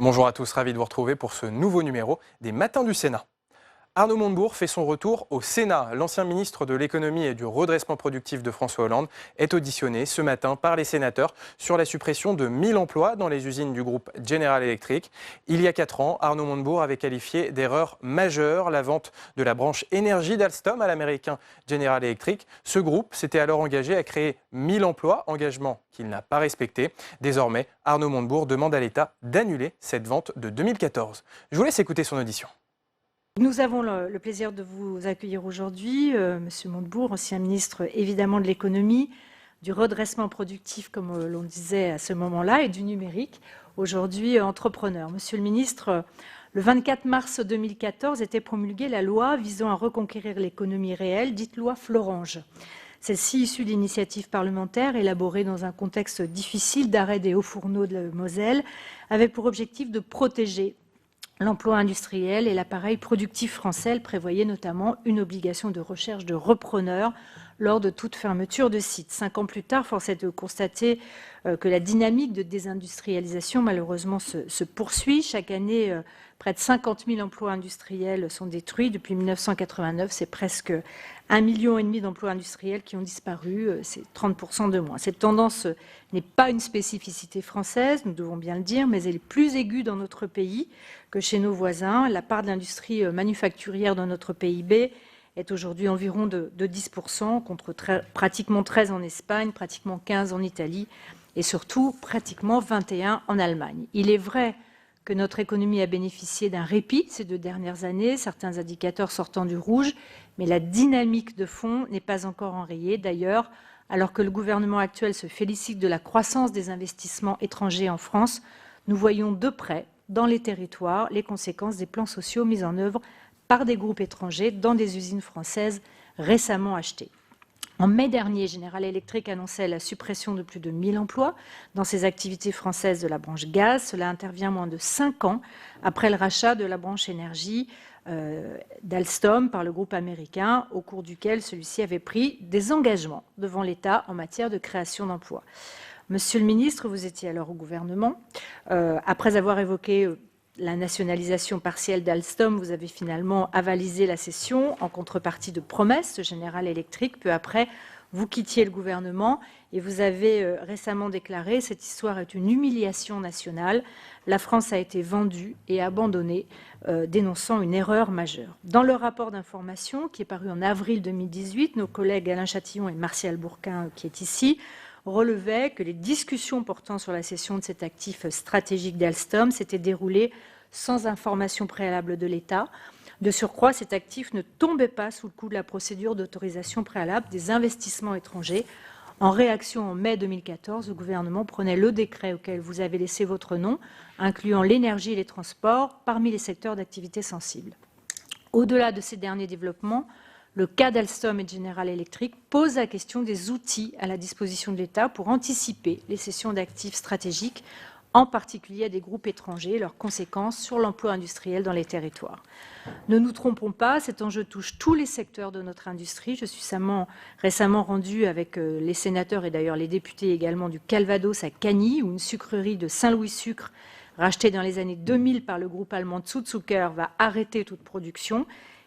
Bonjour à tous, ravi de vous retrouver pour ce nouveau numéro des Matins du Sénat. Arnaud Montebourg fait son retour au Sénat. L'ancien ministre de l'économie et du redressement productif de François Hollande est auditionné ce matin par les sénateurs sur la suppression de 1000 emplois dans les usines du groupe General Electric. Il y a 4 ans, Arnaud Montebourg avait qualifié d'erreur majeure la vente de la branche énergie d'Alstom à l'américain General Electric. Ce groupe s'était alors engagé à créer 1000 emplois, engagement qu'il n'a pas respecté. Désormais, Arnaud Montebourg demande à l'État d'annuler cette vente de 2014. Je vous laisse écouter son audition. Nous avons le plaisir de vous accueillir aujourd'hui, Monsieur Montebourg, ancien ministre évidemment de l'économie, du redressement productif, comme l'on disait à ce moment-là, et du numérique, aujourd'hui entrepreneur. Monsieur le ministre, le 24 mars 2014 était promulguée la loi visant à reconquérir l'économie réelle, dite loi Florange. Celle-ci, issue d'initiatives parlementaires élaborées dans un contexte difficile d'arrêt des hauts fourneaux de la Moselle, avait pour objectif de protéger l'emploi industriel et l'appareil productif français. Elle prévoyait notamment une obligation de recherche de repreneurs lors de toute fermeture de site. 5 ans plus tard, force est de constater que la dynamique de désindustrialisation, malheureusement, se poursuit. Chaque année, près de 50 000 emplois industriels sont détruits. Depuis 1989, c'est presque 1,5 million d'emplois industriels qui ont disparu. C'est 30% de moins. Cette tendance n'est pas une spécificité française, nous devons bien le dire, mais elle est plus aiguë dans notre pays que chez nos voisins. La part de l'industrie manufacturière dans notre PIB est aujourd'hui environ de 10%, contre pratiquement 13 en Espagne, pratiquement 15 en Italie et surtout pratiquement 21 en Allemagne. Il est vrai que notre économie a bénéficié d'un répit ces 2 dernières années, certains indicateurs sortant du rouge, mais la dynamique de fond n'est pas encore enrayée. D'ailleurs, alors que le gouvernement actuel se félicite de la croissance des investissements étrangers en France, nous voyons de près, dans les territoires, les conséquences des plans sociaux mis en œuvre par des groupes étrangers dans des usines françaises récemment achetées. En mai dernier, General Electric annonçait la suppression de plus de 1000 emplois dans ses activités françaises de la branche gaz. Cela intervient moins de 5 ans après le rachat de la branche énergie d'Alstom par le groupe américain, au cours duquel celui-ci avait pris des engagements devant l'État en matière de création d'emplois. Monsieur le ministre, vous étiez alors au gouvernement. Après avoir évoqué la nationalisation partielle d'Alstom, vous avez finalement avalisé la cession en contrepartie de promesses de General Electric. Peu après, vous quittiez le gouvernement et vous avez récemment déclaré « Cette histoire est une humiliation nationale. La France a été vendue et abandonnée », dénonçant une erreur majeure. Dans le rapport d'information qui est paru en avril 2018, nos collègues Alain Chatillon et Martial Bourquin, qui est ici, relevaient que les discussions portant sur la cession de cet actif stratégique d'Alstom s'étaient déroulées sans information préalable de l'État. De surcroît, cet actif ne tombait pas sous le coup de la procédure d'autorisation préalable des investissements étrangers. En réaction, en mai 2014, le gouvernement prenait le décret auquel vous avez laissé votre nom, incluant l'énergie et les transports parmi les secteurs d'activité sensibles. Au-delà de ces derniers développements, le cas d'Alstom et de General Electric pose la question des outils à la disposition de l'État pour anticiper les cessions d'actifs stratégiques, en particulier à des groupes étrangers, et leurs conséquences sur l'emploi industriel dans les territoires. Ne nous trompons pas, cet enjeu touche tous les secteurs de notre industrie. Je suis récemment rendue avec les sénateurs et d'ailleurs les députés également du Calvados à Cagny, où une sucrerie de Saint-Louis Sucre, rachetée dans les années 2000 par le groupe allemand Südzucker, va arrêter toute production.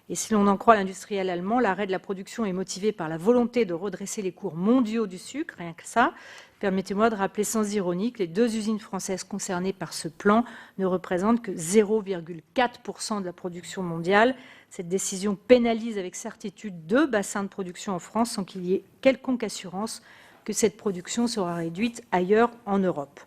Et si l'on en croit l'industriel allemand, l'arrêt de la production est motivé par la volonté de redresser les cours mondiaux du sucre, rien que ça. Permettez-moi de rappeler sans ironie que les 2 usines françaises concernées par ce plan ne représentent que 0,4% de la production mondiale. Cette décision pénalise avec certitude 2 bassins de production en France sans qu'il y ait quelconque assurance que cette production sera réduite ailleurs en Europe.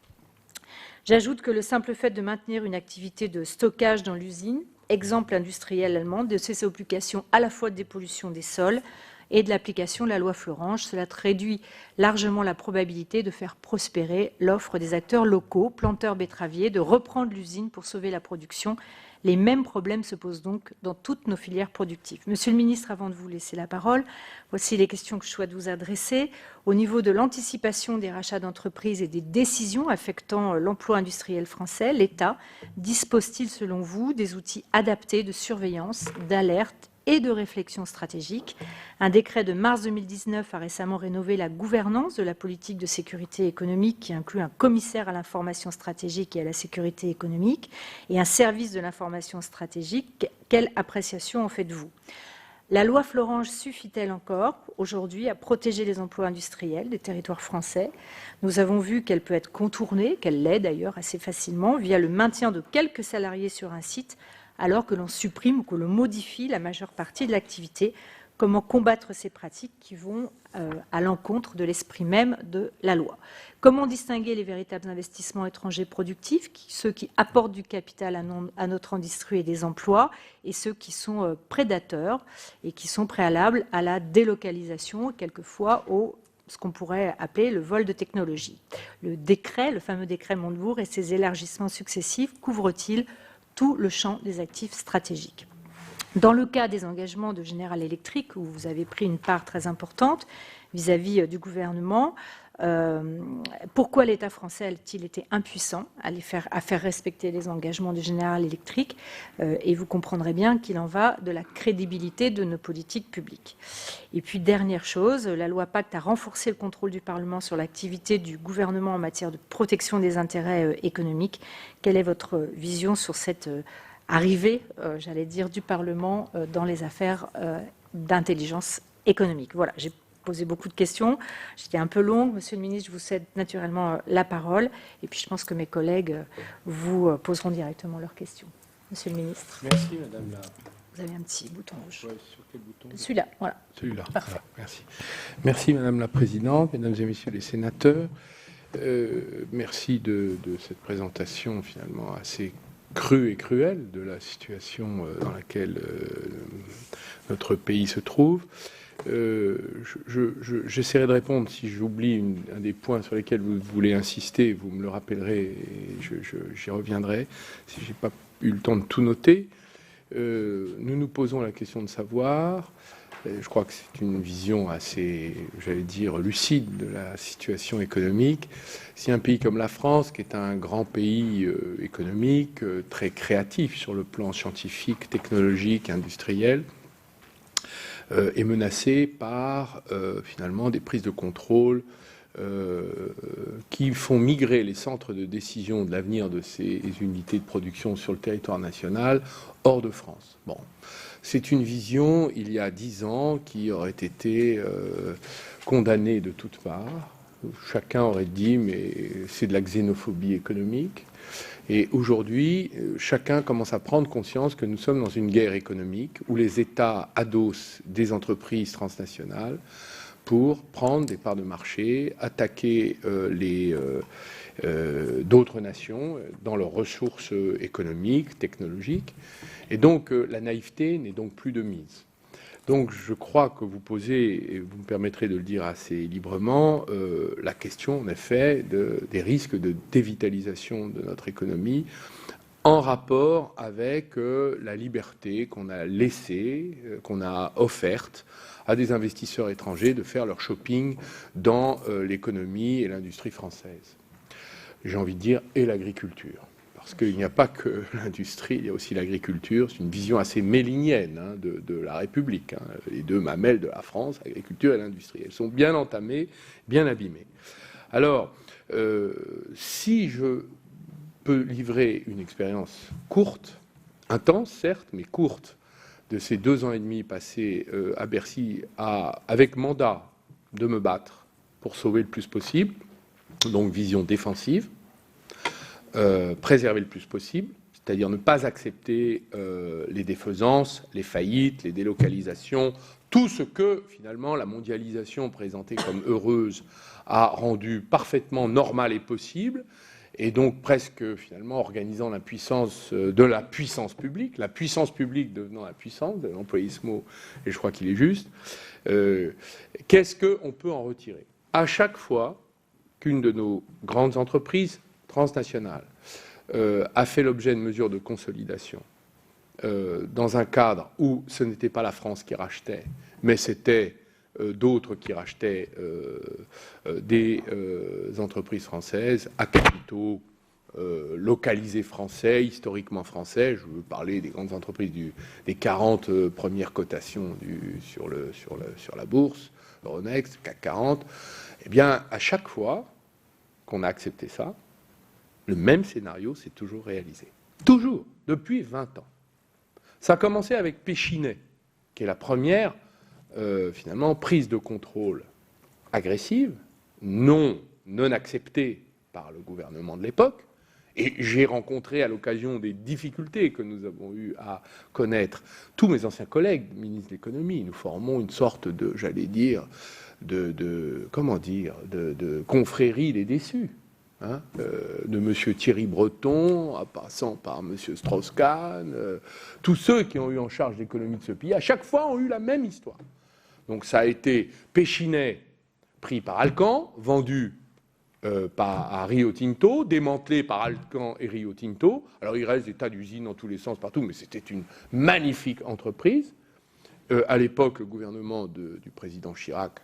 J'ajoute que le simple fait de maintenir une activité de stockage dans l'usine, exemple industriel allemand, de ses obligations à la fois de dépollution des sols et de l'application de la loi Florange, cela réduit largement la probabilité de faire prospérer l'offre des acteurs locaux, planteurs betteraviers, de reprendre l'usine pour sauver la production. Les mêmes problèmes se posent donc dans toutes nos filières productives. Monsieur le ministre, avant de vous laisser la parole, voici les questions que je souhaite vous adresser. Au niveau de l'anticipation des rachats d'entreprises et des décisions affectant l'emploi industriel français, l'État dispose-t-il, selon vous, des outils adaptés de surveillance, d'alerte et de réflexion stratégique. Un décret de mars 2019 a récemment rénové la gouvernance de la politique de sécurité économique qui inclut un commissaire à l'information stratégique et à la sécurité économique et un service de l'information stratégique. Quelle appréciation en faites-vous ? La loi Florange suffit-elle encore aujourd'hui à protéger les emplois industriels des territoires français ? Nous avons vu qu'elle peut être contournée, qu'elle l'est d'ailleurs assez facilement, via le maintien de quelques salariés sur un site, alors que l'on supprime ou que l'on modifie la majeure partie de l'activité. Comment combattre ces pratiques qui vont à l'encontre de l'esprit même de la loi ? Comment distinguer les véritables investissements étrangers productifs, ceux qui apportent du capital à notre industrie et des emplois, et ceux qui sont prédateurs et qui sont préalables à la délocalisation, quelquefois au ce qu'on pourrait appeler le vol de technologie. Le fameux décret Montebourg et ses élargissements successifs couvrent-ils tout le champ des actifs stratégiques ? Dans le cas des engagements de General Electric, où vous avez pris une part très importante vis-à-vis du gouvernement, pourquoi l'État français a-t-il été impuissant à faire respecter les engagements de General Electric ? Et vous comprendrez bien qu'il en va de la crédibilité de nos politiques publiques. Et puis, dernière chose, la loi Pacte a renforcé le contrôle du Parlement sur l'activité du gouvernement en matière de protection des intérêts économiques. Quelle est votre vision sur cette arrivée, j'allais dire, du Parlement dans les affaires d'intelligence économique ? Voilà, j'ai posé beaucoup de questions. J'étais un peu longue. Monsieur le ministre, je vous cède naturellement la parole. Et puis, je pense que mes collègues vous poseront directement leurs questions. Monsieur le ministre. Merci, madame la... Vous avez un petit bouton rouge. Ouais, sur quel bouton ? Celui-là, voilà. Celui-là. Parfait. Voilà, merci. Merci, madame la présidente, mesdames et messieurs les sénateurs. Merci de cette présentation, finalement, assez crue et cruelle de la situation dans laquelle notre pays se trouve. J'essaierai de répondre. Si j'oublie un des points sur lesquels vous voulez insister, vous me le rappellerez et j'y reviendrai si je n'ai pas eu le temps de tout noter. Nous nous posons la question de savoir, je crois que c'est une vision assez, j'allais dire, lucide de la situation économique. Si un pays comme la France, qui est un grand pays économique, très créatif sur le plan scientifique, technologique, industriel, est menacé par finalement des prises de contrôle qui font migrer les centres de décision de l'avenir de ces unités de production sur le territoire national hors de France. Bon, c'est une vision, il y a 10 ans, qui aurait été condamnée de toutes parts. Chacun aurait dit, mais c'est de la xénophobie économique. Et aujourd'hui, chacun commence à prendre conscience que nous sommes dans une guerre économique où les États adossent des entreprises transnationales pour prendre des parts de marché, attaquer d'autres nations dans leurs ressources économiques, technologiques. Et donc, la naïveté n'est donc plus de mise. Donc, je crois que vous posez, et vous me permettrez de le dire assez librement, la question, en effet, des risques de dévitalisation de notre économie en rapport avec la liberté qu'on a laissée, qu'on a offerte à des investisseurs étrangers de faire leur shopping dans l'économie et l'industrie française. J'ai envie de dire, et l'agriculture. Parce qu'il n'y a pas que l'industrie, il y a aussi l'agriculture. C'est une vision assez mélinienne de la République. Les deux mamelles de la France, l'agriculture et l'industrie. Elles sont bien entamées, bien abîmées. Alors, si je peux livrer une expérience courte, intense certes, mais courte, de ces 2 ans et demi passés à Bercy, avec mandat de me battre pour sauver le plus possible, donc vision défensive, préserver le plus possible, c'est-à-dire ne pas accepter les défaisances, les faillites, les délocalisations, tout ce que finalement la mondialisation présentée comme heureuse a rendu parfaitement normal et possible, et donc presque finalement organisant la puissance de la puissance publique devenant la puissance, de employer ce mot, et je crois qu'il est juste. Qu'est-ce qu'on peut en retirer ? À chaque fois qu'une de nos grandes entreprises transnationales a fait l'objet de mesures de consolidation dans un cadre où ce n'était pas la France qui rachetait, mais c'était d'autres qui rachetaient des entreprises françaises à capitaux localisés français, historiquement français. Je veux parler des grandes entreprises des 40 premières cotations sur la bourse, Euronext, CAC 40. Eh bien, à chaque fois qu'on a accepté ça, le même scénario s'est toujours réalisé. Toujours, depuis 20 ans. Ça a commencé avec Péchinet, qui est la première, finalement, prise de contrôle agressive, non acceptée par le gouvernement de l'époque. Et j'ai rencontré, à l'occasion des difficultés que nous avons eu à connaître, tous mes anciens collègues, ministres de l'économie. Nous formons une sorte de, j'allais dire, de confrérie des déçus. Hein, de M. Thierry Breton, en passant par M. Strauss-Kahn, tous ceux qui ont eu en charge l'économie de ce pays, à chaque fois ont eu la même histoire. Donc ça a été Péchinet pris par Alcan, vendu à Rio Tinto, démantelé par Alcan et Rio Tinto. Alors il reste des tas d'usines dans tous les sens partout, mais c'était une magnifique entreprise. À l'époque, le gouvernement du président Chirac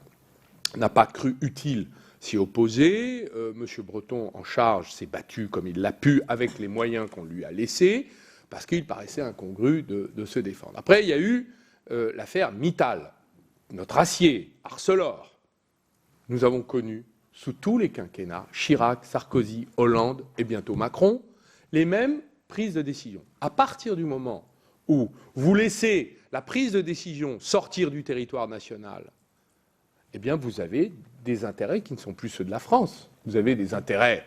n'a pas cru utile s'y opposer. Monsieur Breton, en charge, s'est battu comme il l'a pu avec les moyens qu'on lui a laissés, parce qu'il paraissait incongru de se défendre. Après, il y a eu l'affaire Mittal, notre acier, Arcelor. Nous avons connu, sous tous les quinquennats, Chirac, Sarkozy, Hollande et bientôt Macron, les mêmes prises de décision. À partir du moment où vous laissez la prise de décision sortir du territoire national, eh bien, vous avez des intérêts qui ne sont plus ceux de la France. Vous avez des intérêts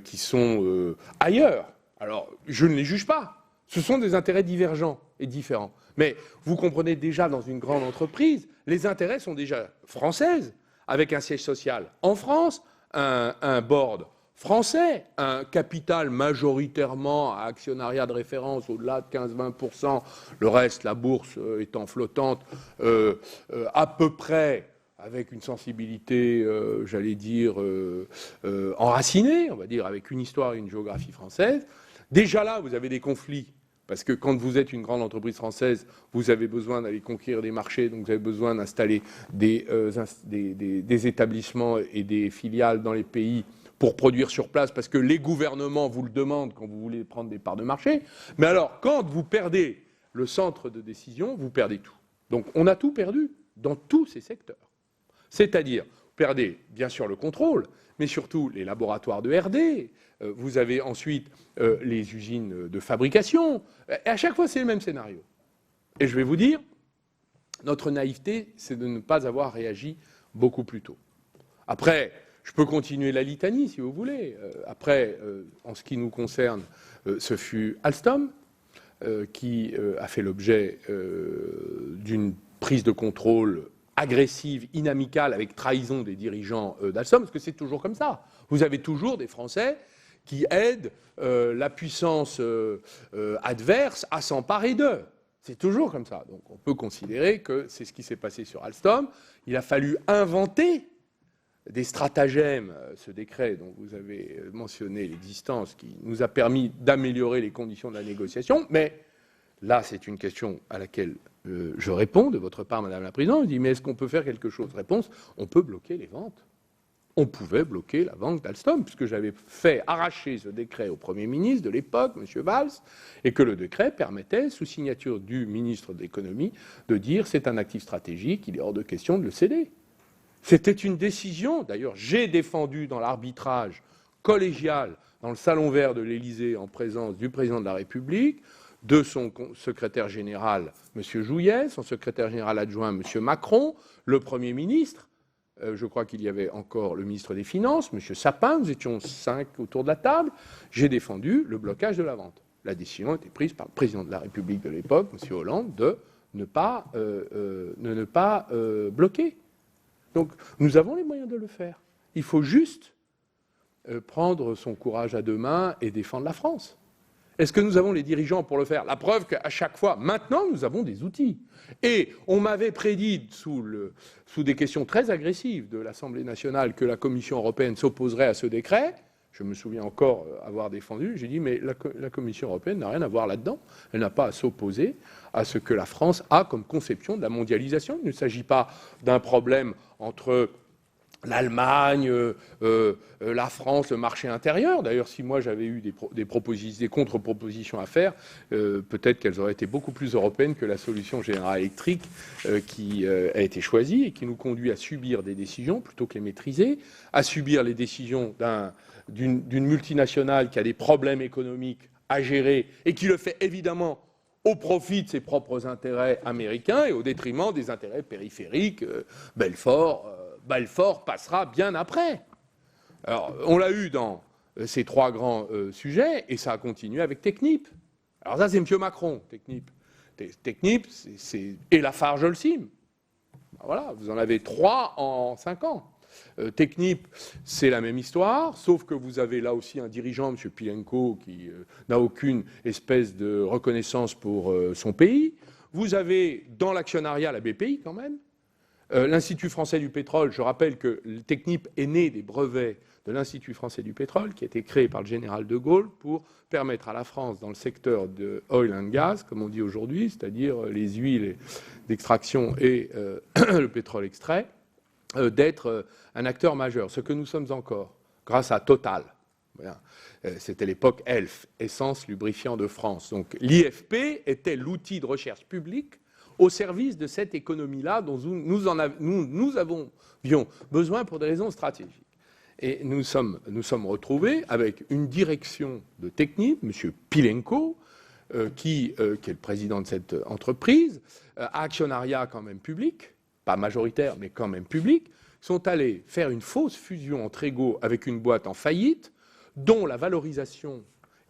qui sont ailleurs. Alors, je ne les juge pas. Ce sont des intérêts divergents et différents. Mais vous comprenez déjà, dans une grande entreprise, les intérêts sont déjà françaises, avec un siège social en France, un board français, un capital majoritairement à actionnariat de référence au-delà de 15-20%, le reste, la bourse étant flottante, à peu près avec une sensibilité, j'allais dire, enracinée, on va dire, avec une histoire et une géographie française. Déjà là, vous avez des conflits, parce que quand vous êtes une grande entreprise française, vous avez besoin d'aller conquérir des marchés, donc vous avez besoin d'installer des établissements et des filiales dans les pays pour produire sur place, parce que les gouvernements vous le demandent quand vous voulez prendre des parts de marché. Mais alors, quand vous perdez le centre de décision, vous perdez tout. Donc on a tout perdu dans tous ces secteurs. C'est-à-dire, vous perdez bien sûr le contrôle, mais surtout les laboratoires de R&D, vous avez ensuite les usines de fabrication, et à chaque fois c'est le même scénario. Et je vais vous dire, notre naïveté, c'est de ne pas avoir réagi beaucoup plus tôt. Après, je peux continuer la litanie si vous voulez. Après, en ce qui nous concerne, ce fut Alstom qui a fait l'objet d'une prise de contrôle agressive, inamicale, avec trahison des dirigeants d'Alstom, parce que c'est toujours comme ça. Vous avez toujours des Français qui aident la puissance adverse à s'emparer d'eux. C'est toujours comme ça. Donc on peut considérer que c'est ce qui s'est passé sur Alstom. Il a fallu inventer des stratagèmes, ce décret dont vous avez mentionné l'existence, qui nous a permis d'améliorer les conditions de la négociation, mais là, c'est une question à laquelle je réponds de votre part, Madame la Présidente. Je dis, mais est-ce qu'on peut faire quelque chose ? Réponse, on peut bloquer les ventes. On pouvait bloquer la vente d'Alstom, puisque j'avais fait arracher ce décret au Premier ministre de l'époque, M. Valls, et que le décret permettait, sous signature du ministre de l'Économie, de dire c'est un actif stratégique, il est hors de question de le céder. C'était une décision, d'ailleurs j'ai défendu dans l'arbitrage collégial, dans le salon vert de l'Élysée, en présence du président de la République, de son secrétaire général, M. Jouyès, son secrétaire général adjoint, M. Macron, le Premier ministre, je crois qu'il y avait encore le ministre des Finances, M. Sapin, nous étions 5 autour de la table, j'ai défendu le blocage de la vente. La décision a été prise par le président de la République de l'époque, M. Hollande, de ne pas bloquer. Donc nous avons les moyens de le faire. Il faut juste prendre son courage à deux mains et défendre la France. Est-ce que nous avons les dirigeants pour le faire ? La preuve qu'à chaque fois, maintenant, nous avons des outils. Et on m'avait prédit, sous des questions très agressives de l'Assemblée nationale, que la Commission européenne s'opposerait à ce décret. Je me souviens encore avoir défendu. J'ai dit, mais la Commission européenne n'a rien à voir là-dedans. Elle n'a pas à s'opposer à ce que la France a comme conception de la mondialisation. Il ne s'agit pas d'un problème entre l'Allemagne, la France, le marché intérieur. D'ailleurs, si moi j'avais eu des contre-propositions à faire, peut-être qu'elles auraient été beaucoup plus européennes que la solution General Electric qui a été choisie et qui nous conduit à subir des décisions plutôt que les maîtriser, à subir les décisions d'une multinationale qui a des problèmes économiques à gérer et qui le fait évidemment au profit de ses propres intérêts américains et au détriment des intérêts périphériques. Belfort passera bien après. Alors, on l'a eu dans ces trois grands sujets, et ça a continué avec Technip. Alors ça, c'est M. Macron, Technip. Technip, et Lafarge-Holcim. Voilà, vous en avez 3 en 5 ans. Technip, c'est la même histoire, sauf que vous avez là aussi un dirigeant, M. Pilenko, qui n'a aucune espèce de reconnaissance pour son pays. Vous avez dans l'actionnariat la BPI quand même. L'Institut français du pétrole, je rappelle que le Technip est né des brevets de l'Institut français du pétrole, qui a été créé par le général de Gaulle pour permettre à la France, dans le secteur de oil and gas, comme on dit aujourd'hui, c'est-à-dire les huiles d'extraction et le pétrole extrait, d'être un acteur majeur, ce que nous sommes encore, grâce à Total. Voilà. C'était l'époque ELF, Essence Lubrifiant de France. Donc l'IFP était l'outil de recherche publique au service de cette économie-là dont nous avions besoin pour des raisons stratégiques. Et nous sommes retrouvés avec une direction de Technip, M. Pilenko, qui est le président de cette entreprise, actionnariat quand même public, pas majoritaire, mais quand même public, sont allés faire une fausse fusion entre égaux avec une boîte en faillite, dont la valorisation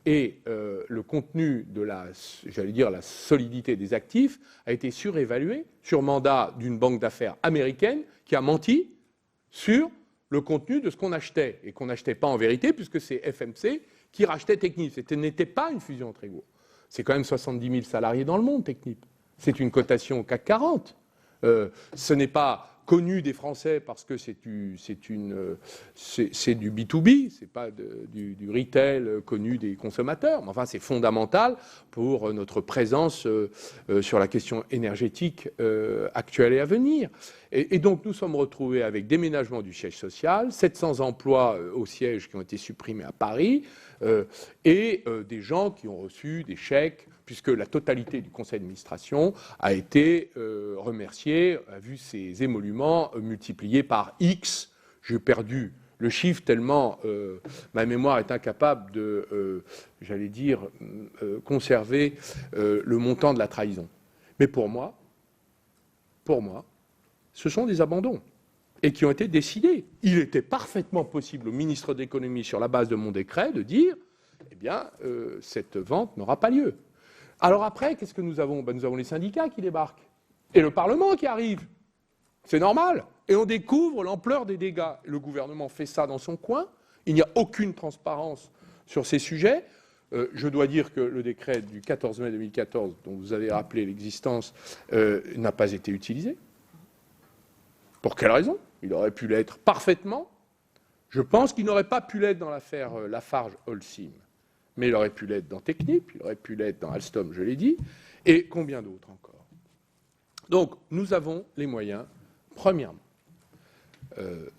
et le contenu de la solidité des actifs a été surévalué sur mandat d'une banque d'affaires américaine qui a menti sur le contenu de ce qu'on achetait, et qu'on n'achetait pas en vérité, puisque c'est FMC qui rachetait Technip. Ce n'était pas une fusion entre égaux. C'est quand même 70 000 salariés dans le monde, Technip. C'est une cotation au CAC 40. Ce n'est pas connu des Français parce que c'est du B2B, c'est pas du retail connu des consommateurs, mais enfin c'est fondamental pour notre présence sur la question énergétique actuelle et à venir. Et donc nous sommes retrouvés avec déménagement du siège social, 700 emplois au siège qui ont été supprimés à Paris, et des gens qui ont reçu des chèques, puisque la totalité du conseil d'administration a été remerciée, a vu ses émoluments multipliés par X. J'ai perdu le chiffre tellement ma mémoire est incapable de, conserver le montant de la trahison. Mais pour moi, ce sont des abandons et qui ont été décidés. Il était parfaitement possible au ministre de l'économie, sur la base de mon décret, de dire eh bien, cette vente n'aura pas lieu. Alors après, qu'est-ce que nous avons ? Nous avons les syndicats qui débarquent et le Parlement qui arrive. C'est normal. Et on découvre l'ampleur des dégâts. Le gouvernement fait ça dans son coin. Il n'y a aucune transparence sur ces sujets. Je dois dire que le décret du 14 mai 2014, dont vous avez rappelé l'existence, n'a pas été utilisé. Pour quelle raison ? Il aurait pu l'être parfaitement. Je pense qu'il n'aurait pas pu l'être dans l'affaire Lafarge-Holcim. Mais il aurait pu l'être dans Technip, il aurait pu l'être dans Alstom, je l'ai dit, et combien d'autres encore. Donc, nous avons les moyens, premièrement,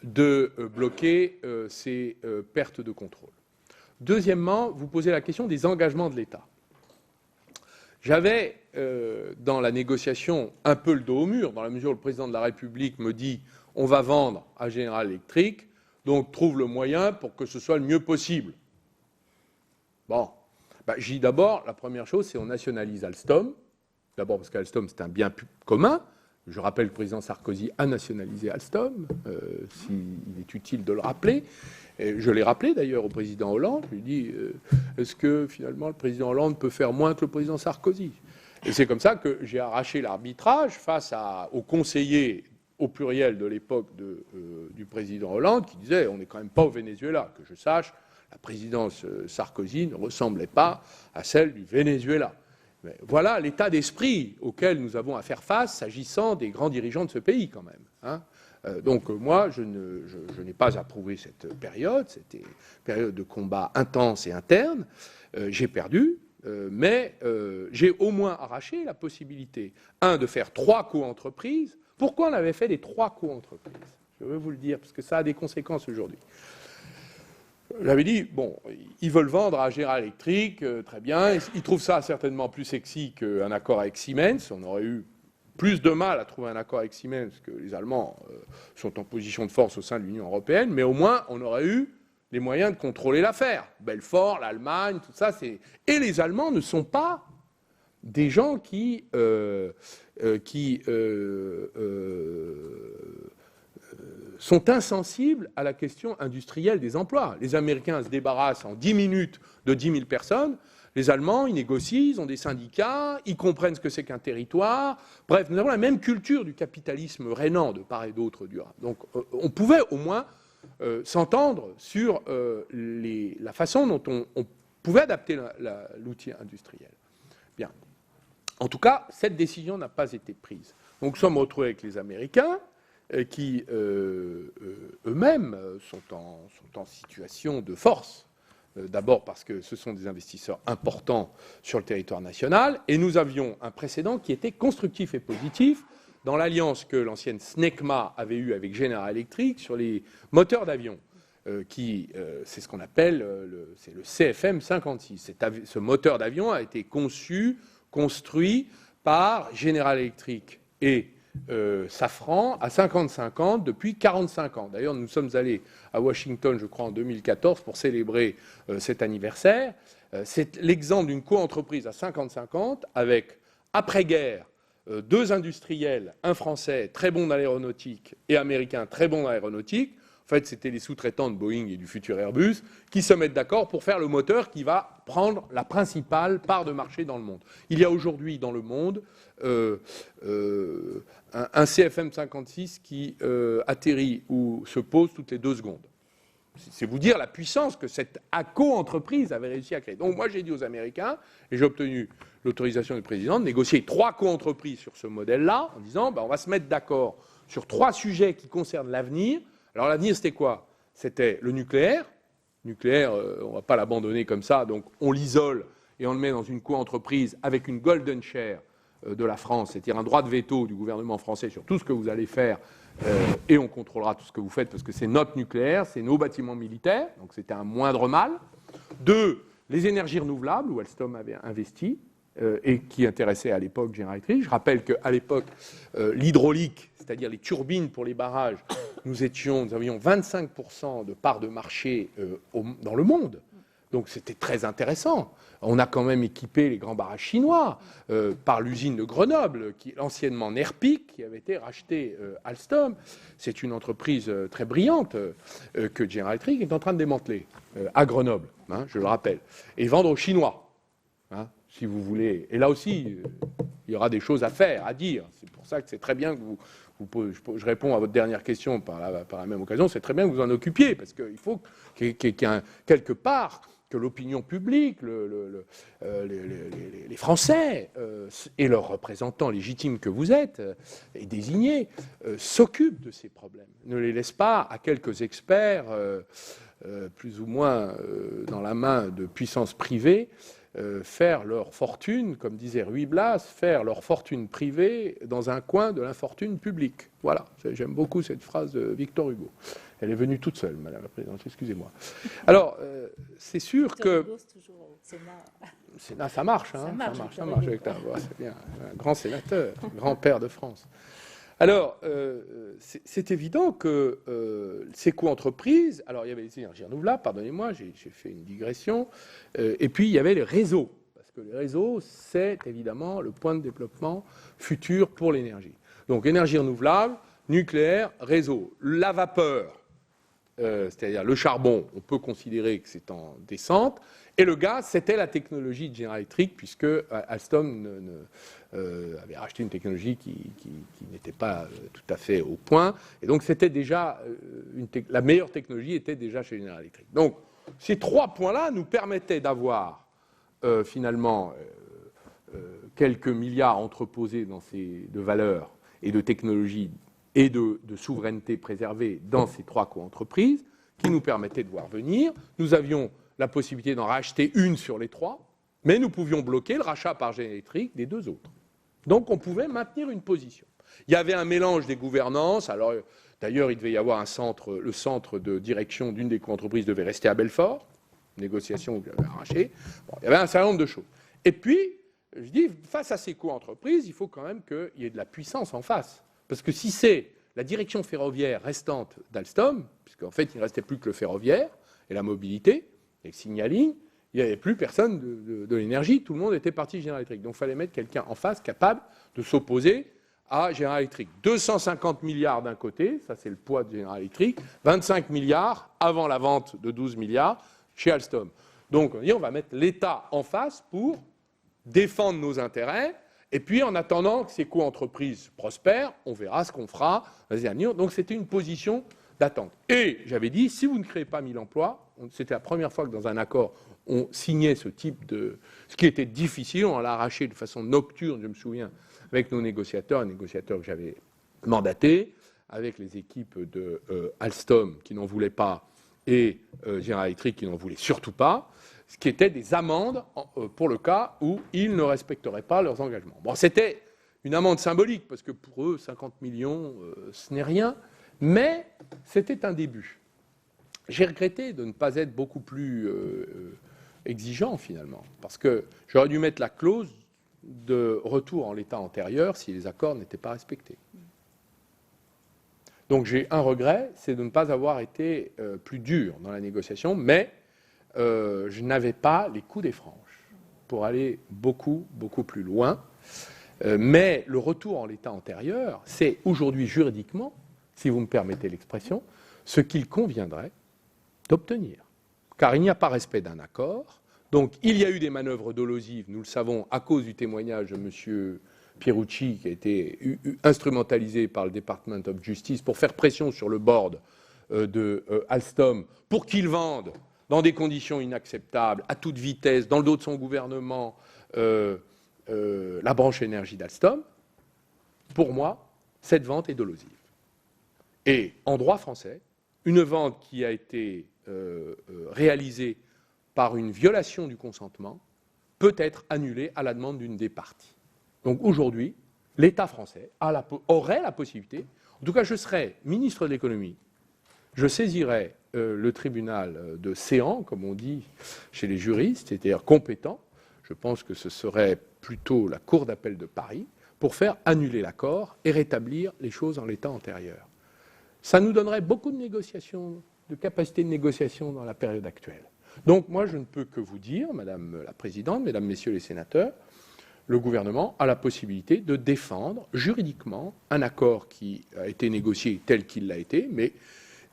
de bloquer ces pertes de contrôle. Deuxièmement, vous posez la question des engagements de l'État. J'avais, dans la négociation, un peu le dos au mur, dans la mesure où le président de la République me dit « on va vendre à General Electric, donc trouve le moyen pour que ce soit le mieux possible ». Bon, je dis d'abord, la première chose, c'est on nationalise Alstom. D'abord parce qu'Alstom, c'est un bien commun. Je rappelle que le président Sarkozy a nationalisé Alstom, s'il est utile de le rappeler. Et je l'ai rappelé d'ailleurs au président Hollande. Je lui ai dit, est-ce que finalement le président Hollande peut faire moins que le président Sarkozy ? Et c'est comme ça que j'ai arraché l'arbitrage face aux conseillers au pluriel de l'époque du président Hollande qui disaient, on n'est quand même pas au Venezuela, que je sache. La présidence Sarkozy ne ressemblait pas à celle du Venezuela. Mais voilà l'état d'esprit auquel nous avons à faire face s'agissant des grands dirigeants de ce pays quand même. Hein. Donc moi, je n'ai pas approuvé cette période. C'était une période de combat intense et interne. J'ai perdu, mais j'ai au moins arraché la possibilité, de faire 3 co-entreprises. Pourquoi on avait fait les 3 co-entreprises ? Je veux vous le dire, parce que ça a des conséquences aujourd'hui. J'avais dit, bon, ils veulent vendre à General Electric, très bien. Ils trouvent ça certainement plus sexy qu'un accord avec Siemens. On aurait eu plus de mal à trouver un accord avec Siemens, parce que les Allemands sont en position de force au sein de l'Union européenne, mais au moins, on aurait eu les moyens de contrôler l'affaire. Belfort, l'Allemagne, tout ça, c'est... Et les Allemands ne sont pas des gens qui sont insensibles à la question industrielle des emplois. Les Américains se débarrassent en 10 minutes de 10 000 personnes. Les Allemands, ils négocient, ils ont des syndicats, ils comprennent ce que c'est qu'un territoire. Bref, nous avons la même culture du capitalisme régnant de part et d'autre du Rhin. Donc, on pouvait au moins s'entendre sur la façon dont on pouvait adapter l'outil industriel. Bien. En tout cas, cette décision n'a pas été prise. Donc, nous sommes retrouvés avec les Américains, qui eux-mêmes sont en situation de force. D'abord parce que ce sont des investisseurs importants sur le territoire national, et nous avions un précédent qui était constructif et positif dans l'alliance que l'ancienne SNECMA avait eue avec General Electric sur les moteurs d'avion, c'est ce qu'on appelle c'est le CFM 56. Ce moteur d'avion a été conçu, construit par General Electric et Safran à 50-50 depuis 45 ans. D'ailleurs, nous sommes allés à Washington, je crois, en 2014 pour célébrer cet anniversaire. C'est l'exemple d'une co-entreprise à 50-50 avec, après-guerre, deux industriels, un français très bon dans l'aéronautique et américain très bon dans l'aéronautique. En fait, c'était les sous-traitants de Boeing et du futur Airbus qui se mettent d'accord pour faire le moteur qui va prendre la principale part de marché dans le monde. Il y a aujourd'hui dans le monde un CFM 56 qui atterrit ou se pose toutes les 2 secondes. C'est vous dire la puissance que cette co-entreprise avait réussi à créer. Donc moi j'ai dit aux Américains, et j'ai obtenu l'autorisation du président de négocier 3 co-entreprises sur ce modèle-là, en disant on va se mettre d'accord sur 3 sujets qui concernent l'avenir. Alors l'avenir c'était quoi? C'était le nucléaire. Nucléaire, on ne va pas l'abandonner comme ça, donc on l'isole et on le met dans une co-entreprise avec une golden share de la France, c'est-à-dire un droit de veto du gouvernement français sur tout ce que vous allez faire, et on contrôlera tout ce que vous faites parce que c'est notre nucléaire, c'est nos bâtiments militaires, donc c'était un moindre mal. 2, les énergies renouvelables, où Alstom avait investi, et qui intéressait à l'époque General Electric. Je rappelle qu'à l'époque, l'hydraulique, c'est-à-dire les turbines pour les barrages, nous avions 25% de part de marché dans le monde. Donc c'était très intéressant. On a quand même équipé les grands barrages chinois par l'usine de Grenoble, qui anciennement Nerpic, qui avait été rachetée Alstom. C'est une entreprise très brillante que General Electric est en train de démanteler à Grenoble, je le rappelle, et vendre aux Chinois, si vous voulez. Et là aussi, il y aura des choses à faire, à dire. C'est pour ça que c'est très bien que je réponds à votre dernière question par la même occasion, c'est très bien que vous en occupiez, parce qu'il faut qu'il y ait quelque part que l'opinion publique, les Français et leurs représentants légitimes que vous êtes et désignés s'occupent de ces problèmes. Ne les laissent pas à quelques experts plus ou moins dans la main de puissances privées faire leur fortune, comme disait Ruy Blas, faire leur fortune privée dans un coin de l'infortune publique. Voilà, j'aime beaucoup cette phrase de Victor Hugo. Elle est venue toute seule, Madame la Présidente, excusez-moi. Alors, c'est sûr que... Sénat, ça marche, hein, ça marche avec la voix, c'est bien. Un grand sénateur, grand-père de France. Alors, c'est évident que ces co-entreprises, alors il y avait les énergies renouvelables, pardonnez-moi, j'ai fait une digression, et puis il y avait les réseaux, parce que les réseaux, c'est évidemment le point de développement futur pour l'énergie. Donc, énergie renouvelable, nucléaire, réseau. La vapeur, c'est-à-dire le charbon, on peut considérer que c'est en descente, et le gaz, c'était la technologie de General Electric, puisque Alstom avait racheté une technologie qui n'était pas tout à fait au point. Et donc, c'était déjà la meilleure technologie était déjà chez General Electric. Donc, ces 3 points-là nous permettaient d'avoir finalement quelques milliards entreposés de valeurs et de technologies et de souveraineté préservée dans ces 3 co-entreprises qui nous permettaient de voir venir. Nous avions la possibilité d'en racheter une sur les 3, mais nous pouvions bloquer le rachat par General Electric des 2 autres. Donc on pouvait maintenir une position. Il y avait un mélange des gouvernances. Alors, d'ailleurs, il devait y avoir le centre de direction d'une des co-entreprises devait rester à Belfort, négociation que j'avais arrachée. Bon, il y avait un certain nombre de choses. Et puis, je dis, face à ces co-entreprises, il faut quand même qu'il y ait de la puissance en face. Parce que si c'est la direction ferroviaire restante d'Alstom, puisqu'en fait, il ne restait plus que le ferroviaire et la mobilité, et le signaling, il n'y avait plus personne de l'énergie, tout le monde était parti General Electric. Donc il fallait mettre quelqu'un en face capable de s'opposer à General Electric. 250 milliards d'un côté, ça c'est le poids de General Electric, 25 milliards avant la vente de 12 milliards chez Alstom. Donc on dit on va mettre l'État en face pour défendre nos intérêts, et puis en attendant que ces co-entreprises prospèrent, on verra ce qu'on fera. Donc c'était une position d'attente. Et j'avais dit, si vous ne créez pas 1000 emplois, c'était la première fois que dans un accord, on signait ce type de... Ce qui était difficile, on l'a arraché de façon nocturne, je me souviens, avec nos négociateurs, un négociateur que j'avais mandaté, avec les équipes de Alstom qui n'en voulaient pas et General Electric qui n'en voulaient surtout pas, ce qui était des amendes pour le cas où ils ne respecteraient pas leurs engagements. Bon, c'était une amende symbolique, parce que pour eux, 50 millions, ce n'est rien, mais c'était un début. J'ai regretté de ne pas être beaucoup plus exigeant, finalement, parce que j'aurais dû mettre la clause de retour en l'état antérieur si les accords n'étaient pas respectés. Donc j'ai un regret, c'est de ne pas avoir été plus dur dans la négociation, mais je n'avais pas les coups des franges pour aller beaucoup, beaucoup plus loin. Mais le retour en l'état antérieur, c'est aujourd'hui juridiquement, si vous me permettez l'expression, ce qu'il conviendrait d'obtenir. Car il n'y a pas respect d'un accord. Donc il y a eu des manœuvres dolosives, nous le savons, à cause du témoignage de M. Pierucci, qui a été instrumentalisé par le Department of Justice pour faire pression sur le board de Alstom pour qu'il vende dans des conditions inacceptables, à toute vitesse, dans le dos de son gouvernement, la branche énergie d'Alstom. Pour moi, cette vente est dolosive. Et en droit français, une vente qui a été réalisée par une violation du consentement peut être annulée à la demande d'une des parties. Donc aujourd'hui, l'État français aurait la possibilité, en tout cas je serais ministre de l'économie, je saisirais le tribunal de séant, comme on dit chez les juristes, c'est-à-dire compétent, je pense que ce serait plutôt la Cour d'appel de Paris, pour faire annuler l'accord et rétablir les choses en l'état antérieur. Ça nous donnerait beaucoup de négociations, de capacité de négociation dans la période actuelle. Donc moi, je ne peux que vous dire, Madame la Présidente, Mesdames, Messieurs les sénateurs, le gouvernement a la possibilité de défendre juridiquement un accord qui a été négocié tel qu'il l'a été, mais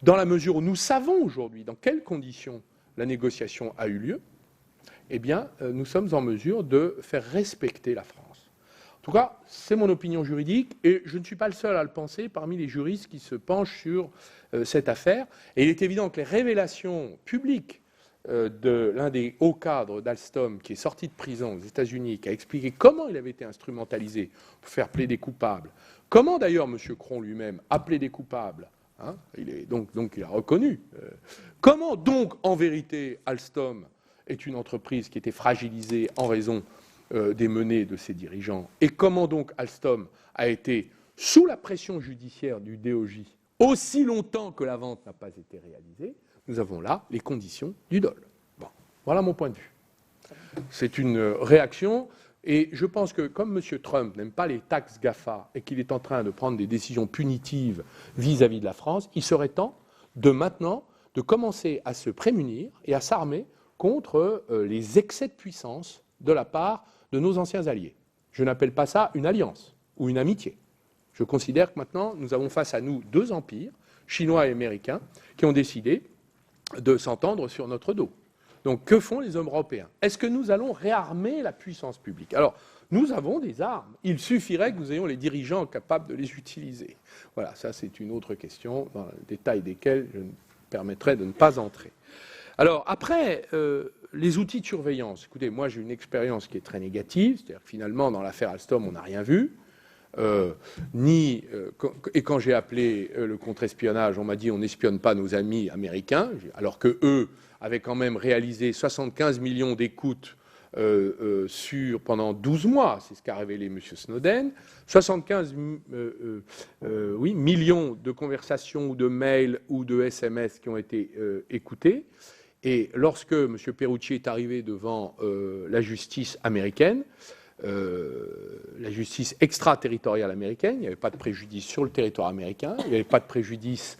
dans la mesure où nous savons aujourd'hui dans quelles conditions la négociation a eu lieu, eh bien, nous sommes en mesure de faire respecter la France. En tout cas, c'est mon opinion juridique, et je ne suis pas le seul à le penser parmi les juristes qui se penchent sur cette affaire. Et il est évident que les révélations publiques de l'un des hauts cadres d'Alstom, qui est sorti de prison aux États-Unis, qui a expliqué comment il avait été instrumentalisé pour faire plaider coupable, comment d'ailleurs M. Cron lui-même a plaidé coupable, hein, donc il a reconnu. Comment donc, en vérité, Alstom est une entreprise qui était fragilisée en raison des menées de ses dirigeants, et comment donc Alstom a été sous la pression judiciaire du DOJ aussi longtemps que la vente n'a pas été réalisée. Nous avons là les conditions du dol. Bon, voilà mon point de vue. C'est une réaction, et je pense que comme M. Trump n'aime pas les taxes GAFA et qu'il est en train de prendre des décisions punitives vis-à-vis de la France, il serait temps de maintenant de commencer à se prémunir et à s'armer contre les excès de puissance de la part de nos anciens alliés. Je n'appelle pas ça une alliance ou une amitié. Je considère que maintenant, nous avons face à nous deux empires, chinois et américains, qui ont décidé de s'entendre sur notre dos. Donc, que font les hommes européens? Est-ce que nous allons réarmer la puissance publique? Alors, nous avons des armes. Il suffirait que nous ayons les dirigeants capables de les utiliser. Voilà, ça c'est une autre question, dans le détail desquelles je me permettrai de ne pas entrer. Alors, après, les outils de surveillance. Écoutez, moi j'ai une expérience qui est très négative, c'est-à-dire que finalement, dans l'affaire Alstom, on n'a rien vu. Et quand j'ai appelé le contre-espionnage, on m'a dit on n'espionne pas nos amis américains, alors que eux avaient quand même réalisé 75 millions d'écoutes pendant 12 mois, c'est ce qu'a révélé M. Snowden, 75 millions de conversations ou de mails ou de SMS qui ont été écoutés. Et lorsque M. Pierucci est arrivé devant la justice américaine, la justice extraterritoriale américaine, il n'y avait pas de préjudice sur le territoire américain, il n'y avait pas de préjudice